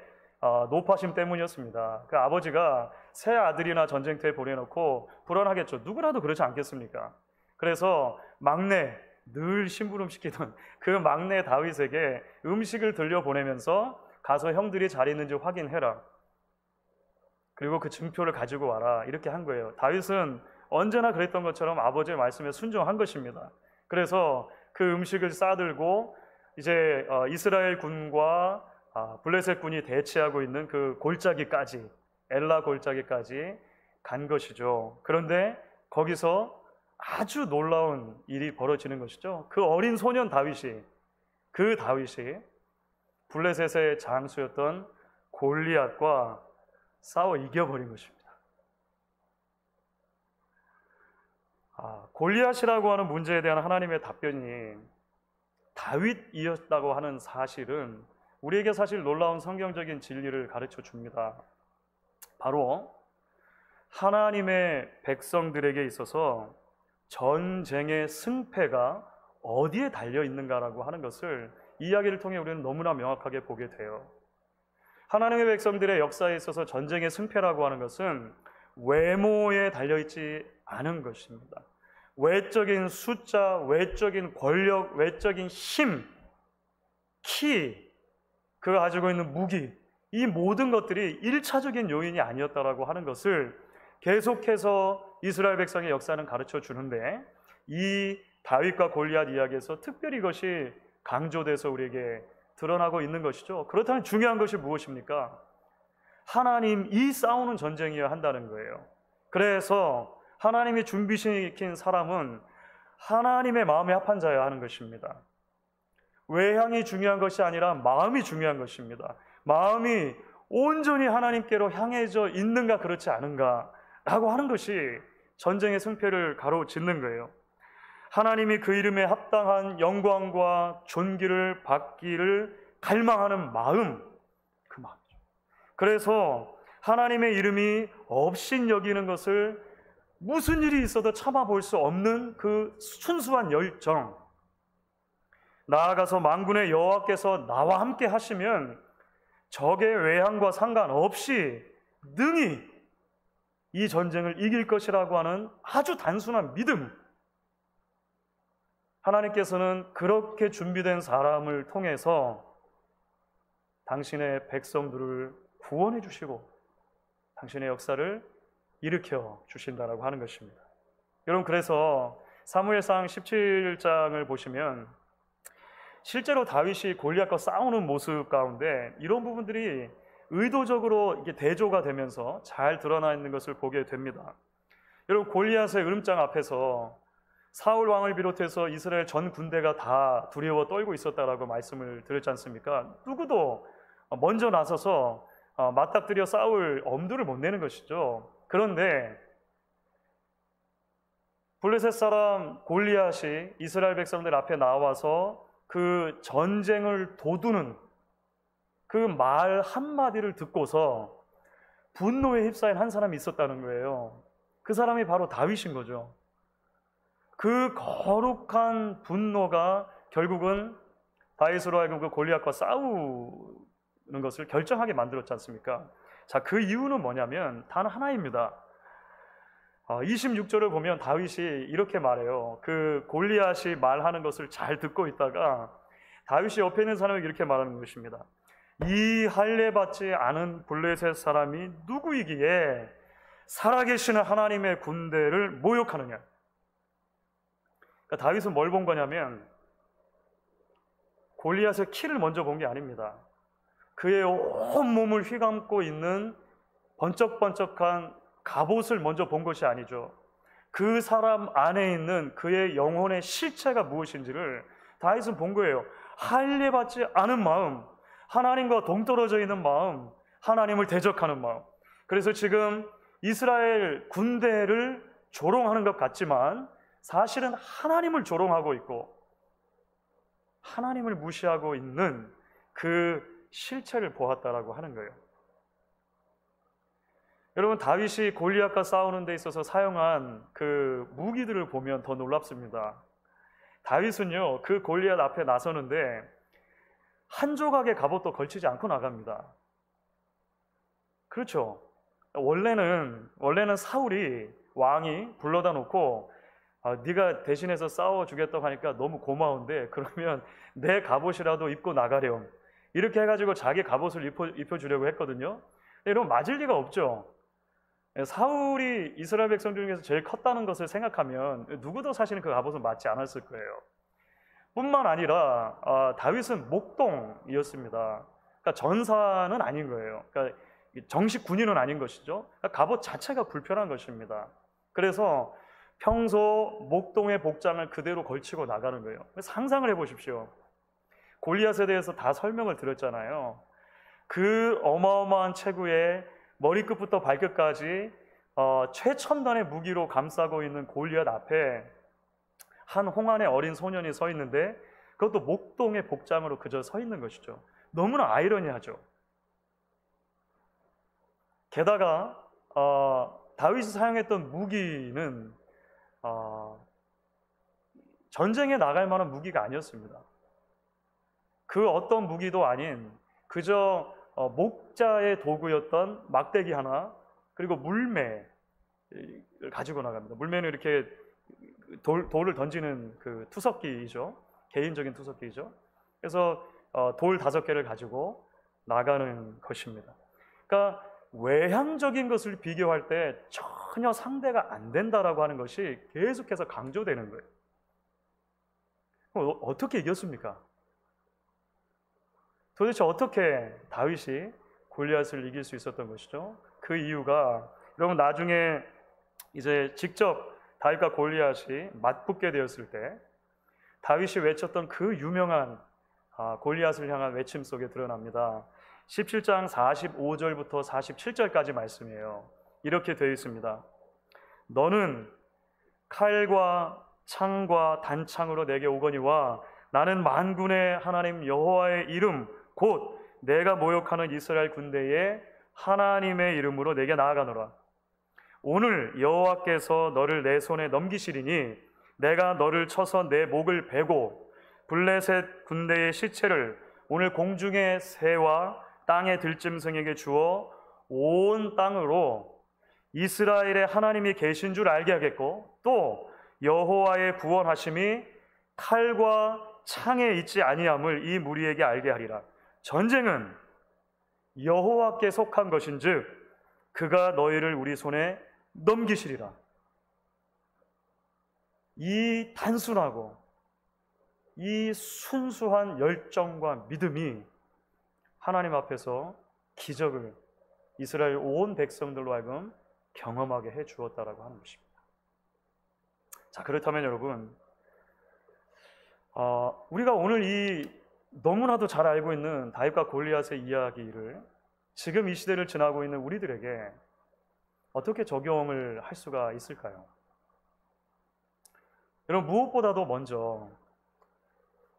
노파심 때문이었습니다. 그 아버지가 세 아들이나 전쟁터에 보내놓고 불안하겠죠. 누구라도 그렇지 않겠습니까? 그래서 막내, 늘 심부름시키던 그 막내 다윗에게 음식을 들려보내면서 가서 형들이 잘 있는지 확인해라. 그리고 그 증표를 가지고 와라. 이렇게 한 거예요. 다윗은 언제나 그랬던 것처럼 아버지의 말씀에 순종한 것입니다. 그래서 그 음식을 싸들고 이제 이스라엘 군과 블레셋 군이 대치하고 있는 그 골짜기까지, 엘라 골짜기까지 간 것이죠. 그런데 거기서 아주 놀라운 일이 벌어지는 것이죠. 그 어린 소년 다윗이 블레셋의 장수였던 골리앗과 싸워 이겨버린 것입니다. 골리앗이라고 하는 문제에 대한 하나님의 답변이 다윗이었다고 하는 사실은 우리에게 사실 놀라운 성경적인 진리를 가르쳐 줍니다. 바로 하나님의 백성들에게 있어서 전쟁의 승패가 어디에 달려 있는가라고 하는 것을 이 이야기를 통해 우리는 너무나 명확하게 보게 돼요. 하나님의 백성들의 역사에 있어서 전쟁의 승패라고 하는 것은 외모에 달려있지 않은 것입니다. 외적인 숫자, 외적인 권력, 외적인 힘, 키, 그가 가지고 있는 무기, 이 모든 것들이 1차적인 요인이 아니었다라고 하는 것을 계속해서 이스라엘 백성의 역사는 가르쳐 주는데, 이 다윗과 골리앗 이야기에서 특별히 이것이 강조돼서 우리에게 드러나고 있는 것이죠. 그렇다면 중요한 것이 무엇입니까? 하나님이 싸우는 전쟁이어야 한다는 거예요. 그래서 하나님이 준비시킨 사람은 하나님의 마음에 합한 자여야 하는 것입니다. 외향이 중요한 것이 아니라 마음이 중요한 것입니다. 마음이 온전히 하나님께로 향해져 있는가 그렇지 않은가 라고 하는 것이 전쟁의 승패를 가로짓는 거예요. 하나님이 그 이름에 합당한 영광과 존귀를 받기를 갈망하는 마음, 그 마음이죠. 그래서 하나님의 이름이 없인 여기는 것을 무슨 일이 있어도 참아볼 수 없는 그 순수한 열정, 나아가서 만군의 여호와께서 나와 함께 하시면 적의 외향과 상관없이 능히 이 전쟁을 이길 것이라고 하는 아주 단순한 믿음, 하나님께서는 그렇게 준비된 사람을 통해서 당신의 백성들을 구원해 주시고 당신의 역사를 일으켜 주신다라고 하는 것입니다. 여러분, 그래서 사무엘상 17장을 보시면 실제로 다윗이 골리앗과 싸우는 모습 가운데 이런 부분들이 의도적으로 이게 대조가 되면서 잘 드러나 있는 것을 보게 됩니다. 여러분, 골리앗의 으름장 앞에서 사울 왕을 비롯해서 이스라엘 전 군대가 다 두려워 떨고 있었다라고 말씀을 드렸지 않습니까? 누구도 먼저 나서서 맞닥뜨려 싸울 엄두를 못 내는 것이죠. 그런데 블레셋 사람 골리앗이 이스라엘 백성들 앞에 나와서 그 전쟁을 도두는 그 말 한마디를 듣고서 분노에 휩싸인 한 사람이 있었다는 거예요. 그 사람이 바로 다윗인 거죠. 그 거룩한 분노가 결국은 다윗으로 하여금 그 골리앗과 싸우는 것을 결정하게 만들었지 않습니까? 자, 그 이유는 뭐냐면 단 하나입니다. 26절을 보면 다윗이 이렇게 말해요. 그 골리앗이 말하는 것을 잘 듣고 있다가 다윗이 옆에 있는 사람에게 이렇게 말하는 것입니다. 이 할례 받지 않은 블레셋 사람이 누구이기에 살아계시는 하나님의 군대를 모욕하느냐. 그러니까 다윗은 뭘 본 거냐면 골리앗의 키를 먼저 본 게 아닙니다. 그의 온 몸을 휘감고 있는 번쩍번쩍한 갑옷을 먼저 본 것이 아니죠. 그 사람 안에 있는 그의 영혼의 실체가 무엇인지를 다윗은 본 거예요. 할례 받지 않은 마음, 하나님과 동떨어져 있는 마음, 하나님을 대적하는 마음. 그래서 지금 이스라엘 군대를 조롱하는 것 같지만 사실은 하나님을 조롱하고 있고 하나님을 무시하고 있는 그 실체를 보았다라고 하는 거예요. 여러분, 다윗이 골리앗과 싸우는 데 있어서 사용한 그 무기들을 보면 더 놀랍습니다. 다윗은요, 그 골리앗 앞에 나서는데 한 조각의 갑옷도 걸치지 않고 나갑니다. 그렇죠. 원래는 사울이 왕이 불러다 놓고 네가 대신해서 싸워주겠다고 하니까 너무 고마운데 그러면 내 갑옷이라도 입고 나가렴. 이렇게 해가지고 자기 갑옷을 입혀주려고 했거든요. 여러분, 맞을 리가 없죠. 사울이 이스라엘 백성 중에서 제일 컸다는 것을 생각하면 누구도 사실은 그 갑옷은 맞지 않았을 거예요. 뿐만 아니라 다윗은 목동이었습니다. 그러니까 전사는 아닌 거예요. 그러니까 정식 군인은 아닌 것이죠. 그러니까 갑옷 자체가 불편한 것입니다. 그래서 평소 목동의 복장을 그대로 걸치고 나가는 거예요. 상상을 해보십시오. 골리앗에 대해서 다 설명을 드렸잖아요. 그 어마어마한 체구에 머리끝부터 발끝까지 최첨단의 무기로 감싸고 있는 골리앗 앞에 한 홍안의 어린 소년이 서 있는데 그것도 목동의 복장으로 그저 서 있는 것이죠. 너무나 아이러니하죠. 게다가 다윗이 사용했던 무기는 전쟁에 나갈 만한 무기가 아니었습니다. 그 어떤 무기도 아닌 그저 목자의 도구였던 막대기 하나, 그리고 물매를 가지고 나갑니다. 물매는 이렇게 돌을 던지는 그 투석기이죠. 개인적인 투석기이죠. 그래서 돌 5개를 가지고 나가는 것입니다. 그러니까 외향적인 것을 비교할 때 전혀 상대가 안 된다라고 하는 것이 계속해서 강조되는 거예요. 어떻게 이겼습니까? 도대체 어떻게 다윗이 골리앗을 이길 수 있었던 것이죠? 그 이유가 여러분 나중에 이제 직접 다윗과 골리앗이 맞붙게 되었을 때 다윗이 외쳤던 그 유명한 골리앗을 향한 외침 속에 드러납니다. 17장 45절부터 47절까지 말씀이에요. 이렇게 되어 있습니다. 너는 칼과 창과 단창으로 내게 오거니와 나는 만군의 하나님 여호와의 이름 곧 내가 모욕하는 이스라엘 군대의 하나님의 이름으로 내게 나아가노라. 오늘 여호와께서 너를 내 손에 넘기시리니 내가 너를 쳐서 내 목을 베고 블레셋 군대의 시체를 오늘 공중의 새와 땅의 들짐승에게 주어 온 땅으로 이스라엘의 하나님이 계신 줄 알게 하겠고 또 여호와의 구원하심이 칼과 창에 있지 아니함을 이 무리에게 알게 하리라. 전쟁은 여호와께 속한 것인즉 그가 너희를 우리 손에 넘기시리라. 이 단순하고 이 순수한 열정과 믿음이 하나님 앞에서 기적을 이스라엘 온 백성들로 하여금 경험하게 해 주었다라고 하는 것입니다. 자, 그렇다면 여러분, 우리가 오늘 이 너무나도 잘 알고 있는 다윗과 골리앗의 이야기를 지금 이 시대를 지나고 있는 우리들에게 어떻게 적용을 할 수가 있을까요? 여러분, 무엇보다도 먼저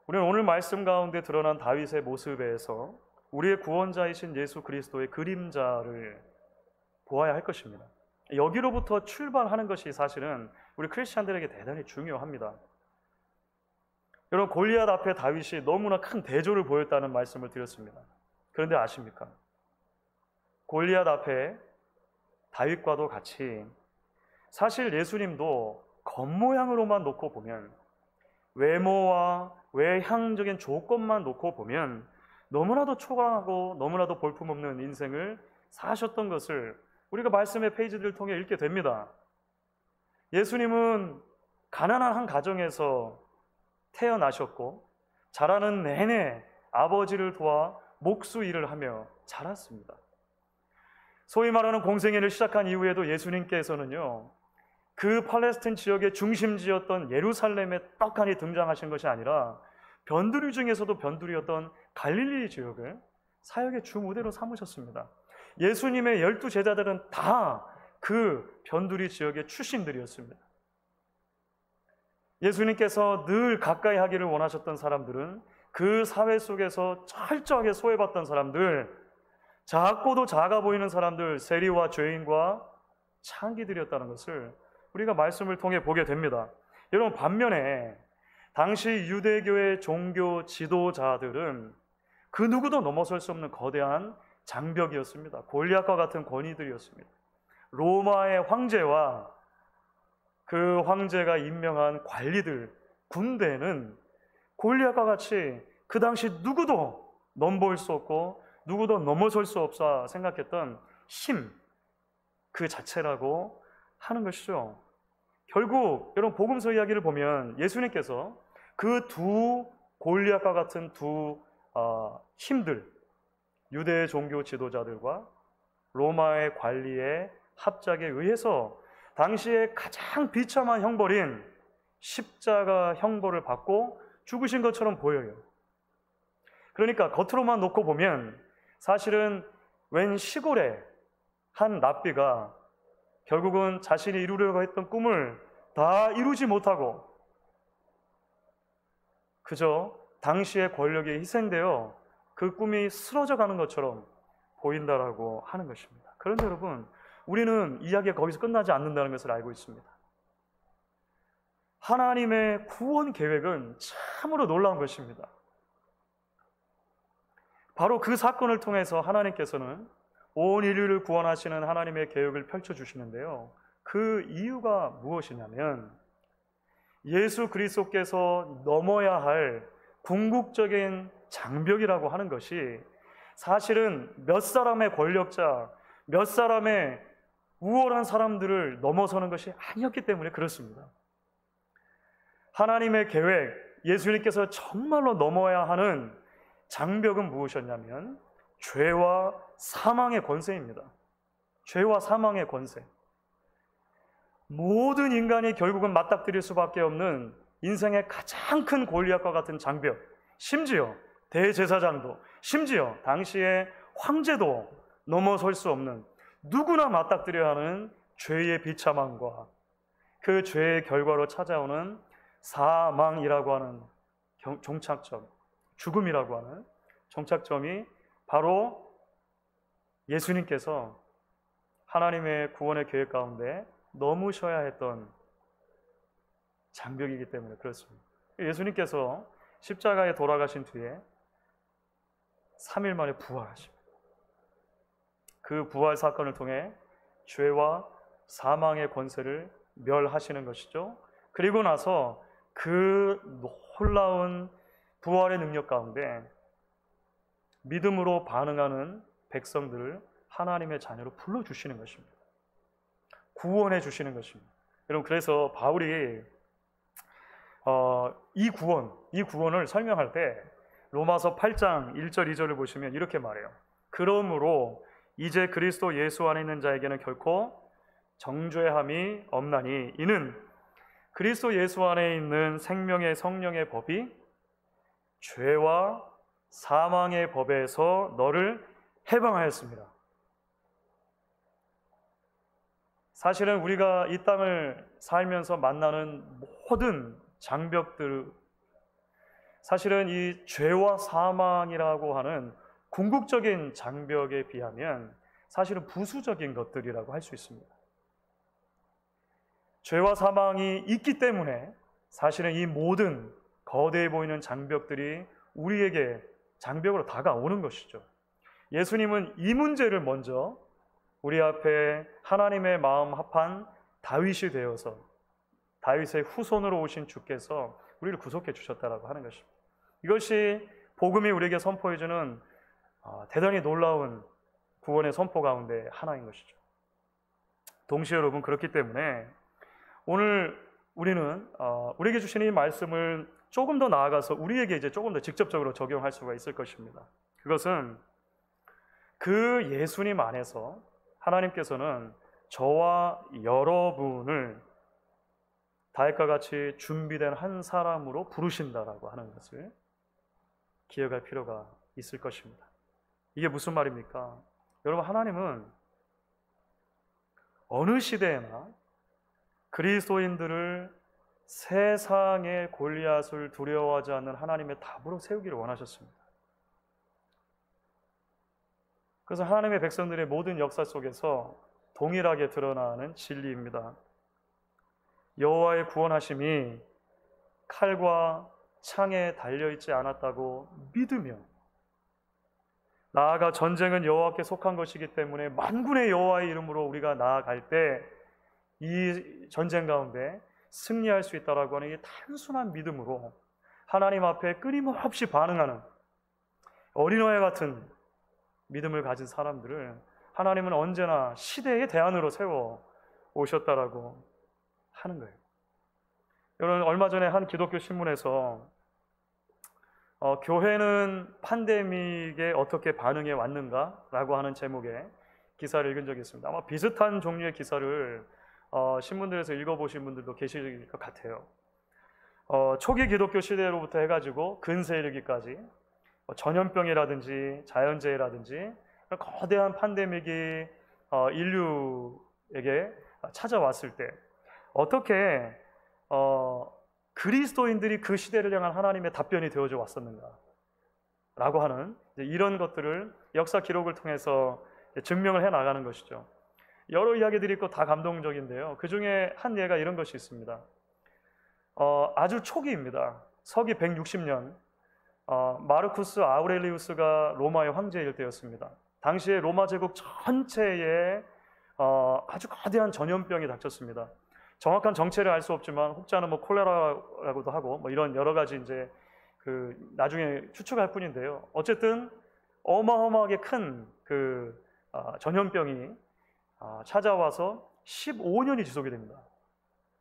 우리는 오늘 말씀 가운데 드러난 다윗의 모습에서 우리의 구원자이신 예수 그리스도의 그림자를 보아야 할 것입니다. 여기로부터 출발하는 것이 사실은 우리 크리스찬들에게 대단히 중요합니다. 여러분, 골리앗 앞에 다윗이 너무나 큰 대조를 보였다는 말씀을 드렸습니다. 그런데 아십니까? 골리앗 앞에 다윗과도 같이 사실 예수님도 겉모양으로만 놓고 보면, 외모와 외향적인 조건만 놓고 보면 너무나도 초라하고 너무나도 볼품없는 인생을 사셨던 것을 우리가 말씀의 페이지들을 통해 읽게 됩니다. 예수님은 가난한 한 가정에서 태어나셨고 자라는 내내 아버지를 도와 목수 일을 하며 자랐습니다. 소위 말하는 공생애를 시작한 이후에도 예수님께서는요, 그 팔레스틴 지역의 중심지였던 예루살렘에 떡하니 등장하신 것이 아니라 변두리 중에서도 변두리였던 갈릴리 지역을 사역의 주무대로 삼으셨습니다. 예수님의 12 제자들은 다 그 변두리 지역의 출신들이었습니다. 예수님께서 늘 가까이 하기를 원하셨던 사람들은 그 사회 속에서 철저하게 소외받던 사람들, 작고도 작아 보이는 사람들, 세리와 죄인과 창기들이었다는 것을 우리가 말씀을 통해 보게 됩니다. 여러분, 반면에 당시 유대교의 종교 지도자들은 그 누구도 넘어설 수 없는 거대한 장벽이었습니다. 골리앗과 같은 권위들이었습니다. 로마의 황제와 그 황제가 임명한 관리들, 군대는 골리앗과 같이 그 당시 누구도 넘볼 수 없고 누구도 넘어설 수 없어 생각했던 힘 그 자체라고 하는 것이죠. 결국 여러분, 복음서 이야기를 보면 예수님께서 그 두 골리앗과 같은 두 힘들, 유대 종교 지도자들과 로마의 관리의 합작에 의해서 당시에 가장 비참한 형벌인 십자가 형벌을 받고 죽으신 것처럼 보여요. 그러니까 겉으로만 놓고 보면 사실은 웬 시골의 한 랍비가 결국은 자신이 이루려고 했던 꿈을 다 이루지 못하고 그저 당시의 권력에 희생되어 그 꿈이 쓰러져 가는 것처럼 보인다라고 하는 것입니다. 그런데 여러분, 우리는 이야기가 거기서 끝나지 않는다는 것을 알고 있습니다. 하나님의 구원 계획은 참으로 놀라운 것입니다. 바로 그 사건을 통해서 하나님께서는 온 인류를 구원하시는 하나님의 계획을 펼쳐주시는데요. 그 이유가 무엇이냐면 예수 그리스도께서 넘어야 할 궁극적인 장벽이라고 하는 것이 사실은 몇 사람의 권력자, 몇 사람의 우월한 사람들을 넘어서는 것이 아니었기 때문에 그렇습니다. 하나님의 계획, 예수님께서 정말로 넘어야 하는 장벽은 무엇이었냐면 죄와 사망의 권세입니다. 죄와 사망의 권세. 모든 인간이 결국은 맞닥뜨릴 수밖에 없는 인생의 가장 큰 골리앗과 같은 장벽, 심지어 대제사장도, 심지어 당시의 황제도 넘어설 수 없는, 누구나 맞닥뜨려야 하는 죄의 비참함과 그 죄의 결과로 찾아오는 사망이라고 하는 종착점, 죽음이라고 하는 종착점이 바로 예수님께서 하나님의 구원의 계획 가운데 넘으셔야 했던 장벽이기 때문에 그렇습니다. 예수님께서 십자가에 돌아가신 뒤에 3일 만에 부활하십니다. 그 부활 사건을 통해 죄와 사망의 권세를 멸하시는 것이죠. 그리고 나서 그 놀라운 부활의 능력 가운데 믿음으로 반응하는 백성들을 하나님의 자녀로 불러주시는 것입니다. 구원해 주시는 것입니다. 여러분, 그래서 바울이 이 구원을 설명할 때 로마서 8장 1절 2절을 보시면 이렇게 말해요. 그러므로 이제 그리스도 예수 안에 있는 자에게는 결코 정죄함이 없나니 이는 그리스도 예수 안에 있는 생명의 성령의 법이 죄와 사망의 법에서 너를 해방하였습니다. 사실은 우리가 이 땅을 살면서 만나는 모든 장벽들, 사실은 이 죄와 사망이라고 하는 궁극적인 장벽에 비하면 사실은 부수적인 것들이라고 할 수 있습니다. 죄와 사망이 있기 때문에 사실은 이 모든 거대해 보이는 장벽들이 우리에게 장벽으로 다가오는 것이죠. 예수님은 이 문제를 먼저 우리 앞에 하나님의 마음 합한 다윗이 되어서 다윗의 후손으로 오신 주께서 우리를 구속해 주셨다라고 하는 것입니다. 이것이 복음이 우리에게 선포해주는 대단히 놀라운 구원의 선포 가운데 하나인 것이죠. 동시에 여러분, 그렇기 때문에 오늘 우리는 우리에게 주신 이 말씀을 조금 더 나아가서 우리에게 이제 조금 더 직접적으로 적용할 수가 있을 것입니다. 그것은 그 예수님 안에서 하나님께서는 저와 여러분을 다윗과 같이 준비된 한 사람으로 부르신다라고 하는 것을 기억할 필요가 있을 것입니다. 이게 무슨 말입니까? 여러분, 하나님은 어느 시대에나 그리스도인들을 세상의 골리앗을 두려워하지 않는 하나님의 답으로 세우기를 원하셨습니다. 그래서 하나님의 백성들의 모든 역사 속에서 동일하게 드러나는 진리입니다. 여호와의 구원하심이 칼과 창에 달려있지 않았다고 믿으며, 나아가 전쟁은 여호와께 속한 것이기 때문에 만군의 여호와의 이름으로 우리가 나아갈 때 이 전쟁 가운데 승리할 수 있다라고 하는 이 단순한 믿음으로 하나님 앞에 끊임없이 반응하는 어린아이 같은 믿음을 가진 사람들을 하나님은 언제나 시대의 대안으로 세워 오셨다라고 하는 거예요. 여러분, 얼마 전에 한 기독교 신문에서 교회는 팬데믹에 어떻게 반응해 왔는가라고 하는 제목의 기사를 읽은 적이 있습니다. 아마 비슷한 종류의 기사를 신문들에서 읽어보신 분들도 계실 것 같아요. 초기 기독교 시대로부터 해가지고 근세에 이르기까지 전염병이라든지 자연재해라든지 거대한 팬데믹이 인류에게 찾아왔을 때 어떻게 그리스도인들이 그 시대를 향한 하나님의 답변이 되어져 왔었는가 라고 하는 이런 것들을 역사 기록을 통해서 증명을 해나가는 것이죠. 여러 이야기들이 있고 다 감동적인데요, 그 중에 한 예가 이런 것이 있습니다. 아주 초기입니다. 서기 160년 마르쿠스 아우렐리우스가 로마의 황제일 때였습니다. 당시에 로마 제국 전체에 아주 거대한 전염병이 닥쳤습니다. 정확한 정체를 알 수 없지만 혹자는 뭐 콜레라라고도 하고 뭐 이런 여러 가지 이제 그 나중에 추측할 뿐인데요. 어쨌든 어마어마하게 큰 그 전염병이 찾아와서 15년이 지속이 됩니다.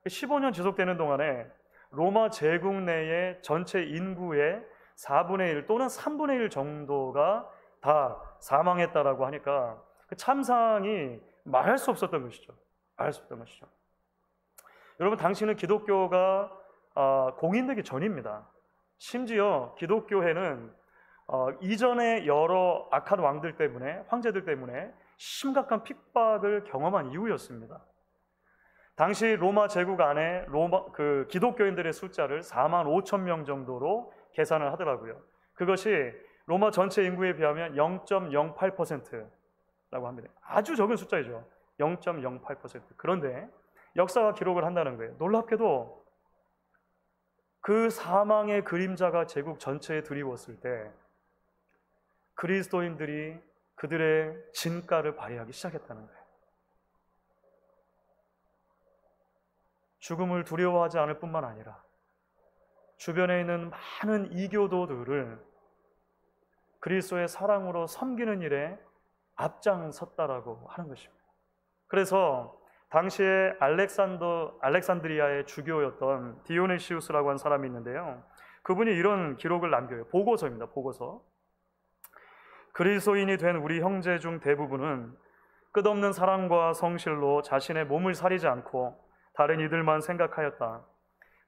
15년 지속되는 동안에 로마 제국 내의 전체 인구의 4분의 1 또는 3분의 1 정도가 다 사망했다라고 하니까 그 참상이 말할 수 없었던 것이죠. 말할 수 없던 것이죠. 여러분, 당시는 기독교가 공인되기 전입니다. 심지어 기독교회는 이전의 여러 악한 왕들 때문에, 황제들 때문에 심각한 핍박을 경험한 이후였습니다. 당시 로마 제국 안에 기독교인들의 숫자를 4만 5천 명 정도로 계산을 하더라고요. 그것이 로마 전체 인구에 비하면 0.08%라고 합니다. 아주 적은 숫자이죠. 0.08%. 그런데 역사가 기록을 한다는 거예요. 놀랍게도 그 사망의 그림자가 제국 전체에 드리웠을 때 그리스도인들이 그들의 진가를 발휘하기 시작했다는 거예요. 죽음을 두려워하지 않을 뿐만 아니라 주변에 있는 많은 이교도들을 그리스도의 사랑으로 섬기는 일에 앞장섰다라고 하는 것입니다. 그래서 당시에 알렉산드리아의 주교였던 디오네시우스라고 하는 사람이 있는데요. 그분이 이런 기록을 남겨요. 보고서입니다. 보고서. 그리스도인이 된 우리 형제 중 대부분은 끝없는 사랑과 성실로 자신의 몸을 사리지 않고 다른 이들만 생각하였다.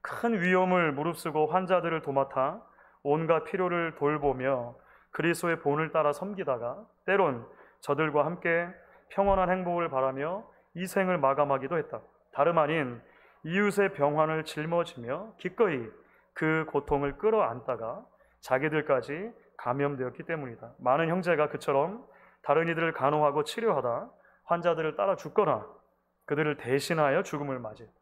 큰 위험을 무릅쓰고 환자들을 도맡아 온갖 필요를 돌보며 그리스도의 본을 따라 섬기다가 때론 저들과 함께 평온한 행복을 바라며 이 생을 마감하기도 했다. 다름 아닌 이웃의 병환을 짊어지며 기꺼이 그 고통을 끌어안다가 자기들까지 감염되었기 때문이다. 많은 형제가 그처럼 다른 이들을 간호하고 치료하다 환자들을 따라 죽거나 그들을 대신하여 죽음을 맞이했다.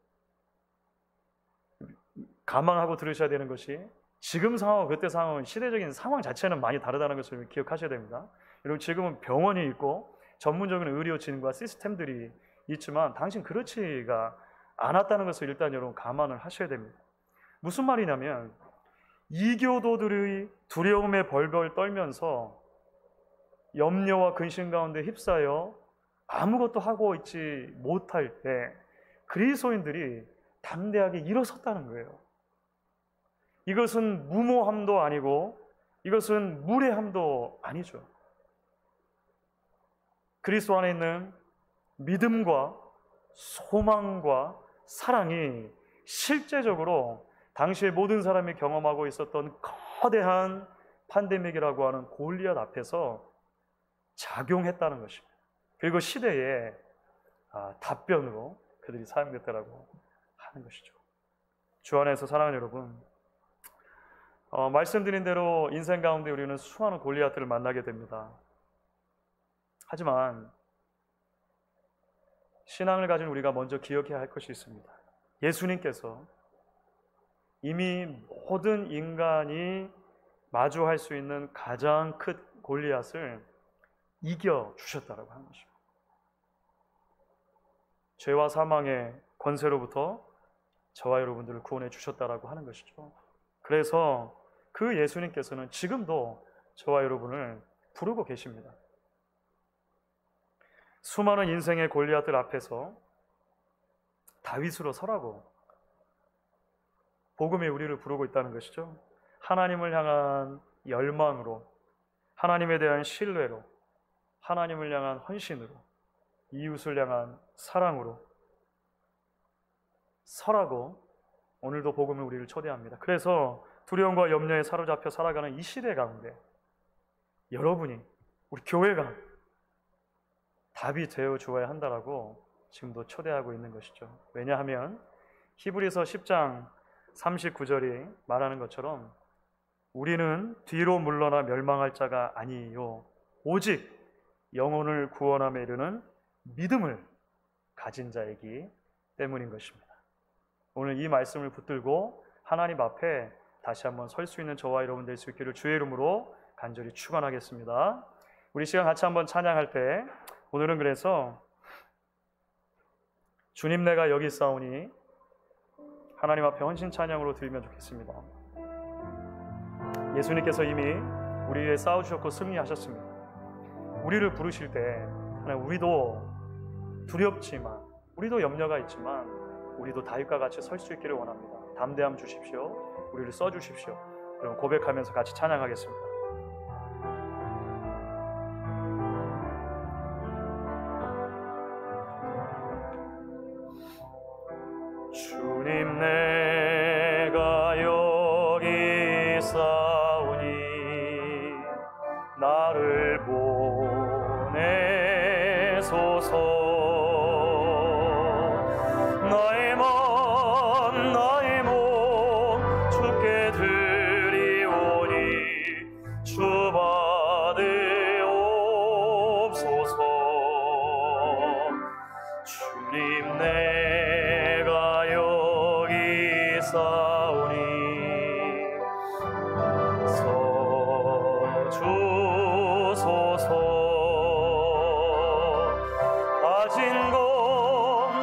감안하고 들으셔야 되는 것이 지금 상황과 그때 상황은 시대적인 상황 자체는 많이 다르다는 것을 기억하셔야 됩니다. 여러분, 지금은 병원이 있고 전문적인 의료진과 시스템들이 있지만 당신 그렇지가 않았다는 것을 일단 여러분 감안을 하셔야 됩니다. 무슨 말이냐면 이교도들의 두려움에 벌벌 떨면서 염려와 근심 가운데 휩싸여 아무것도 하고 있지 못할 때 그리스도인들이 담대하게 일어섰다는 거예요. 이것은 무모함도 아니고 이것은 무례함도 아니죠. 그리스도 안에 있는 믿음과 소망과 사랑이 실제적으로 당시에 모든 사람이 경험하고 있었던 거대한 팬데믹이라고 하는 골리앗 앞에서 작용했다는 것입니다. 그리고 시대의 답변으로 그들이 사용됐다라고 하는 것이죠. 주 안에서 사랑하는 여러분, 말씀드린 대로 인생 가운데 우리는 수많은 골리앗들을 만나게 됩니다. 하지만 신앙을 가진 우리가 먼저 기억해야 할 것이 있습니다. 예수님께서 이미 모든 인간이 마주할 수 있는 가장 큰 골리앗을 이겨주셨다고 하는 것입니다. 죄와 사망의 권세로부터 저와 여러분들을 구원해 주셨다라고 하는 것이죠. 그래서 그 예수님께서는 지금도 저와 여러분을 부르고 계십니다. 수많은 인생의 골리앗들 앞에서 다윗으로 서라고 복음이 우리를 부르고 있다는 것이죠. 하나님을 향한 열망으로, 하나님에 대한 신뢰로, 하나님을 향한 헌신으로, 이웃을 향한 사랑으로 서라고 오늘도 복음은 우리를 초대합니다. 그래서 두려움과 염려에 사로잡혀 살아가는 이 시대 가운데 여러분이, 우리 교회가 답이 되어 주어야 한다라고 지금도 초대하고 있는 것이죠. 왜냐하면 히브리서 10장 39절이 말하는 것처럼 우리는 뒤로 물러나 멸망할 자가 아니요 오직 영혼을 구원함에 이르는 믿음을 가진 자이기 때문인 것입니다. 오늘 이 말씀을 붙들고 하나님 앞에 다시 한번 설 수 있는 저와 여러분 될 수 있기를 주의 이름으로 간절히 축원하겠습니다. 우리 시간 같이 한번 찬양할 때 오늘은 그래서 주님 내가 여기 있사오니 하나님 앞에 헌신 찬양으로 드리면 좋겠습니다. 예수님께서 이미 우리 위해 싸우셨고 승리하셨습니다. 우리를 부르실 때 우리도 두렵지만, 우리도 염려가 있지만 우리도 다윗과 같이 설 수 있기를 원합니다. 담대함 주십시오. 우리를 써주십시오. 여러분 고백하면서 같이 찬양하겠습니다. 주님 내가 여기 있사오니 나를 보내소서. 나의 마음 나의 몸 주께 드리오니 주 받으옵소서. 주님 내가 여기 있사오니 서주소서. 가진 것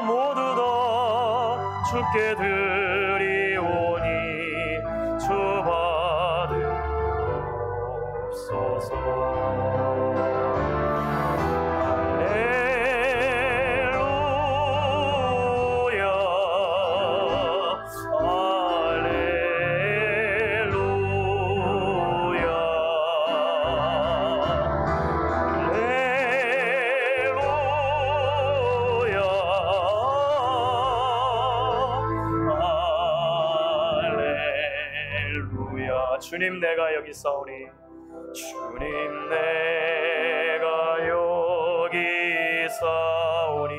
모두 다 주께 드리오니 주 받으옵소서. 주님 내가 여기 있사오니 주님 내가 여기 있사오니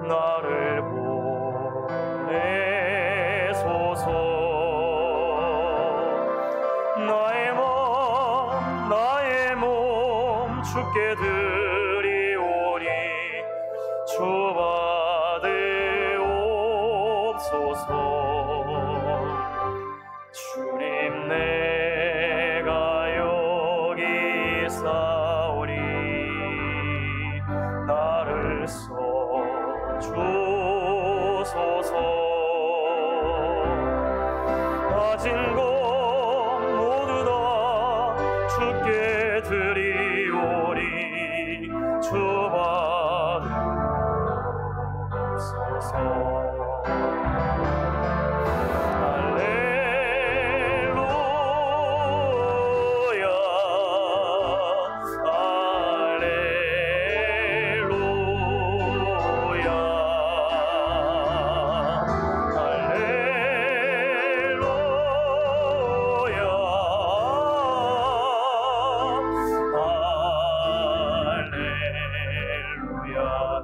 나를 보내소서. 나의 마음 나의 몸 주께 드리오니 주 받으옵소서. 주님 내가 여기 있사오니 나를 써주소서. 가진 것 모두 다 주께 드리오니 주 받으옵소서.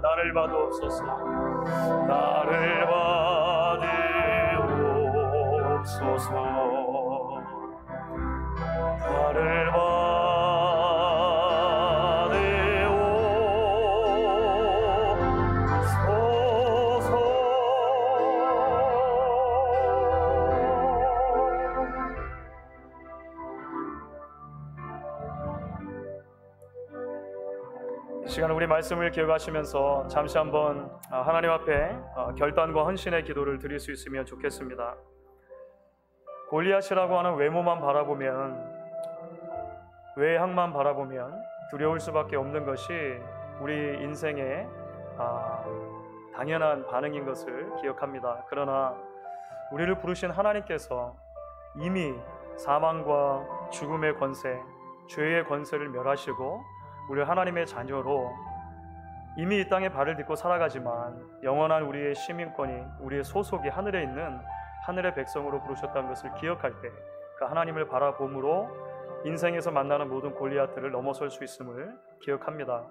나를 받으옵소서. 나를 받으옵소서. 나를 받으옵소서. 이 시간 우리 말씀을 기억하시면서 잠시 한번 하나님 앞에 결단과 헌신의 기도를 드릴 수 있으면 좋겠습니다. 골리앗이라고 하는 외모만 바라보면, 외향만 바라보면 두려울 수밖에 없는 것이 우리 인생의 당연한 반응인 것을 기억합니다. 그러나 우리를 부르신 하나님께서 이미 사망과 죽음의 권세, 죄의 권세를 멸하시고 우리 하나님의 자녀로 이미 이 땅에 발을 딛고 살아가지만 영원한 우리의 시민권이, 우리의 소속이 하늘에 있는 하늘의 백성으로 부르셨다는 것을 기억할 때 그 하나님을 바라봄으로 인생에서 만나는 모든 골리앗들을 넘어설 수 있음을 기억합니다.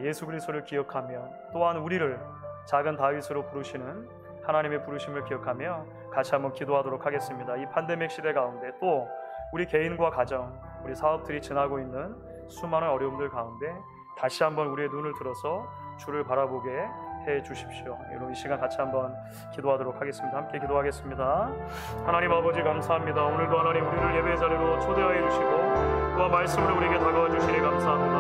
예수 그리스도를 기억하며 또한 우리를 작은 다윗으로 부르시는 하나님의 부르심을 기억하며 같이 한번 기도하도록 하겠습니다. 이 팬데믹 시대 가운데 또 우리 개인과 가정, 우리 사업들이 지나고 있는 수많은 어려움들 가운데 다시 한번 우리의 눈을 들어서 주를 바라보게 해 주십시오. 여러분 이 시간 같이 한번 기도하도록 하겠습니다. 함께 기도하겠습니다. 하나님 아버지 감사합니다. 오늘도 하나님 우리를 예배의 자리로 초대하여 주시고 또한 말씀으로 우리에게 다가와 주시니 감사합니다.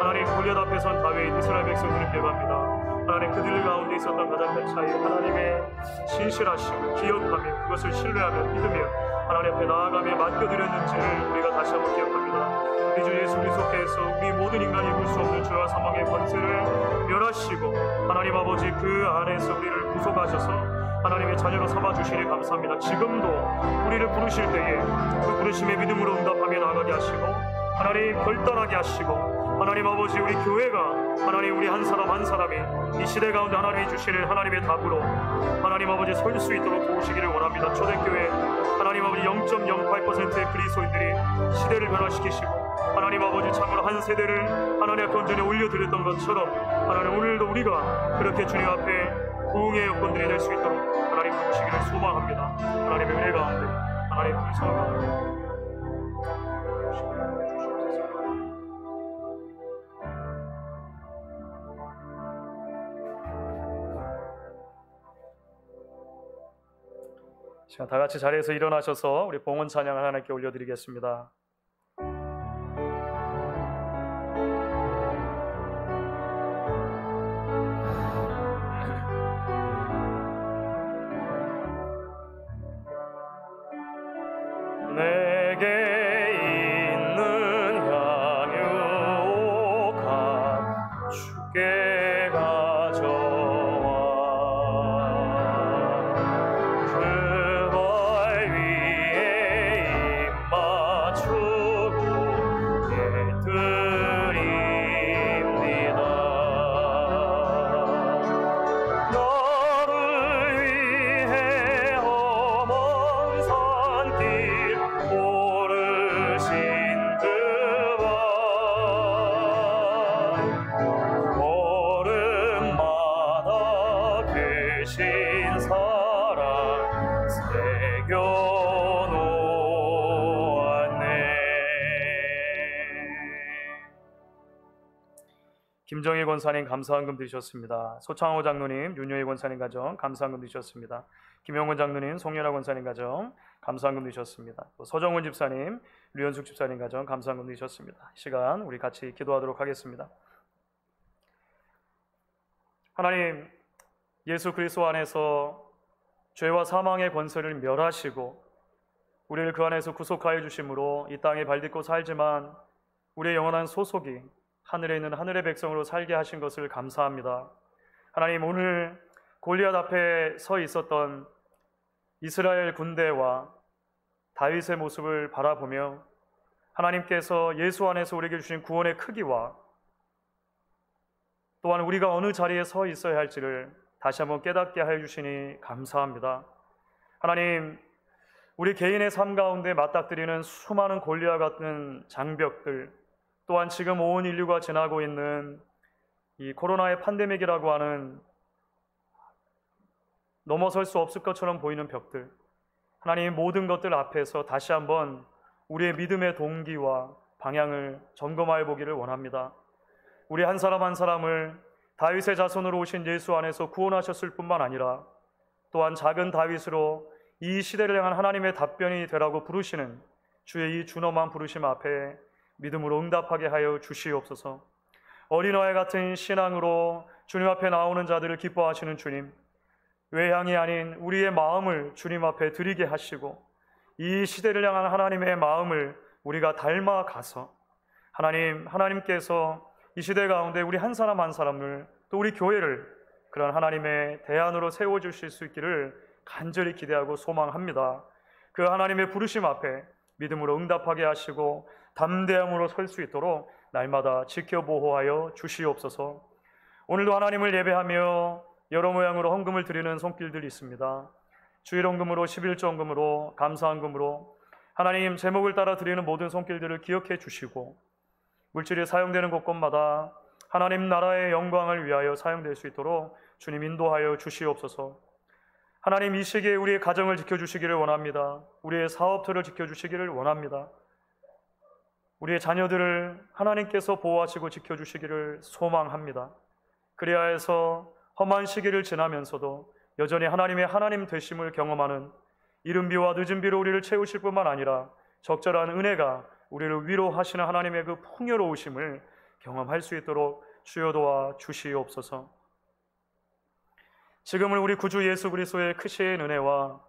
하나님 골리앗 앞에 선 다윗 이스라엘 백성들을 기억합니다. 하나님 그들 가운데 있었던 가장 큰 차이, 하나님의 신실하심을 기억하며 그것을 신뢰하며 믿으며 하나님 앞에 나아가며 맡겨드렸는지를 우리가 다시 한번 기억합니다. 우리 주 예수 그리스도께서 우리 모든 인간이 이룰 수 없는 죄와 사망의 권세를 멸하시고 하나님 아버지 그 안에서 우리를 구속하셔서 하나님의 자녀로 삼아주시니 감사합니다. 지금도 우리를 부르실 때에 그 부르심의 믿음으로 응답하며 나아가게 하시고 하나님 결단하게 하시고 하나님 아버지 우리 교회가 하나님 우리 한 사람 한 사람이 이 시대 가운데 하나님이 주시는 하나님의 답으로 하나님 아버지 설 수 있도록 도우시기를 원합니다. 초대교회 하나님 아버지 0.08%의 그리스도인들이 시대를 변화시키시고 하나님 아버지 참으로 한 세대를 하나님 앞에 온전히 올려드렸던 것처럼 하나님 오늘도 우리가 그렇게 주님 앞에 부흥의 여건들이 될 수 있도록 하나님 도우시기를 소망합니다. 하나님의 은혜 가운데 하나님 불쌍한 가운데 시간 다 같이 자리에서 일어나셔서 우리 봉헌 찬양을 하나님께 올려드리겠습니다. 내게 있는 향유가 주께 가져와 그 발 위에 입 맞추고 예드립니다. 너를 위해 험한 산길 오르신 그와 걸음마다 계신 사랑 새겨놓았네. 김정일 권사님 감사한금 드리셨습니다. 소창호 장로님, 윤여희 권사님 가정 감사한금 드리셨습니다. 김영원 장로님, 송연아 권사님 가정 감사한금 드리셨습니다. 또 서정훈 집사님, 류현숙 집사님 가정 감사한금 드리셨습니다. 이 시간 우리 같이 기도하도록 하겠습니다. 하나님, 예수 그리스도 안에서 죄와 사망의 권세를 멸하시고 우리를 그 안에서 구속하여 주심으로 이 땅에 발딛고 살지만 우리의 영원한 소속이 하늘에 있는 하늘의 백성으로 살게 하신 것을 감사합니다. 하나님, 오늘 골리앗 앞에 서 있었던 이스라엘 군대와 다윗의 모습을 바라보며 하나님께서 예수 안에서 우리에게 주신 구원의 크기와 또한 우리가 어느 자리에 서 있어야 할지를 다시 한번 깨닫게 하여 주시니 감사합니다. 하나님, 우리 개인의 삶 가운데 맞닥뜨리는 수많은 골리앗 같은 장벽들, 또한 지금 온 인류가 지나고 있는 이 코로나의 팬데믹이라고 하는 넘어설 수 없을 것처럼 보이는 벽들, 하나님 모든 것들 앞에서 다시 한번 우리의 믿음의 동기와 방향을 점검하여 보기를 원합니다. 우리 한 사람 한 사람을 다윗의 자손으로 오신 예수 안에서 구원하셨을 뿐만 아니라 또한 작은 다윗으로 이 시대를 향한 하나님의 답변이 되라고 부르시는 주의 이 준엄한 부르심 앞에 믿음으로 응답하게 하여 주시옵소서. 어린아이 같은 신앙으로 주님 앞에 나오는 자들을 기뻐하시는 주님, 외향이 아닌 우리의 마음을 주님 앞에 드리게 하시고 이 시대를 향한 하나님의 마음을 우리가 닮아가서 하나님께서 이 시대 가운데 우리 한 사람 한 사람을 또 우리 교회를 그런 하나님의 대안으로 세워주실 수 있기를 간절히 기대하고 소망합니다. 그 하나님의 부르심 앞에 믿음으로 응답하게 하시고 담대함으로 설 수 있도록 날마다 지켜보호하여 주시옵소서. 오늘도 하나님을 예배하며 여러 모양으로 헌금을 드리는 손길들이 있습니다. 주일 헌금으로, 11조 헌금으로, 감사 헌금으로 하나님 제목을 따라 드리는 모든 손길들을 기억해 주시고 물질이 사용되는 곳곳마다 하나님 나라의 영광을 위하여 사용될 수 있도록 주님 인도하여 주시옵소서. 하나님, 이 시기에 우리의 가정을 지켜주시기를 원합니다. 우리의 사업터를 지켜주시기를 원합니다. 우리의 자녀들을 하나님께서 보호하시고 지켜주시기를 소망합니다. 그래야 해서 험한 시기를 지나면서도 여전히 하나님의 하나님 되심을 경험하는 이른 비와 늦은 비로 우리를 채우실 뿐만 아니라 적절한 은혜가 우리를 위로하시는 하나님의 그 풍요로우심을 경험할 수 있도록 주여 도와 주시옵소서. 지금은 우리 구주 예수 그리스도의 크신 은혜와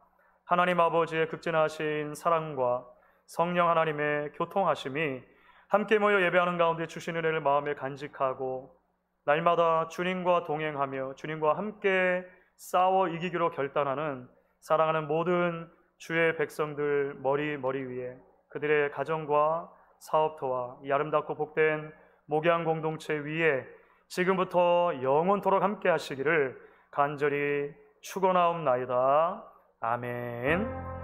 하나님 아버지의 극진하신 사랑과 성령 하나님의 교통하심이 함께 모여 예배하는 가운데 주신 은혜를 마음에 간직하고 날마다 주님과 동행하며 주님과 함께 싸워 이기기로 결단하는 사랑하는 모든 주의 백성들 머리 위에 그들의 가정과 사업터와 이 아름답고 복된 목양 공동체 위에 지금부터 영원토록 함께 하시기를 간절히 축원하옵나이다. 아멘.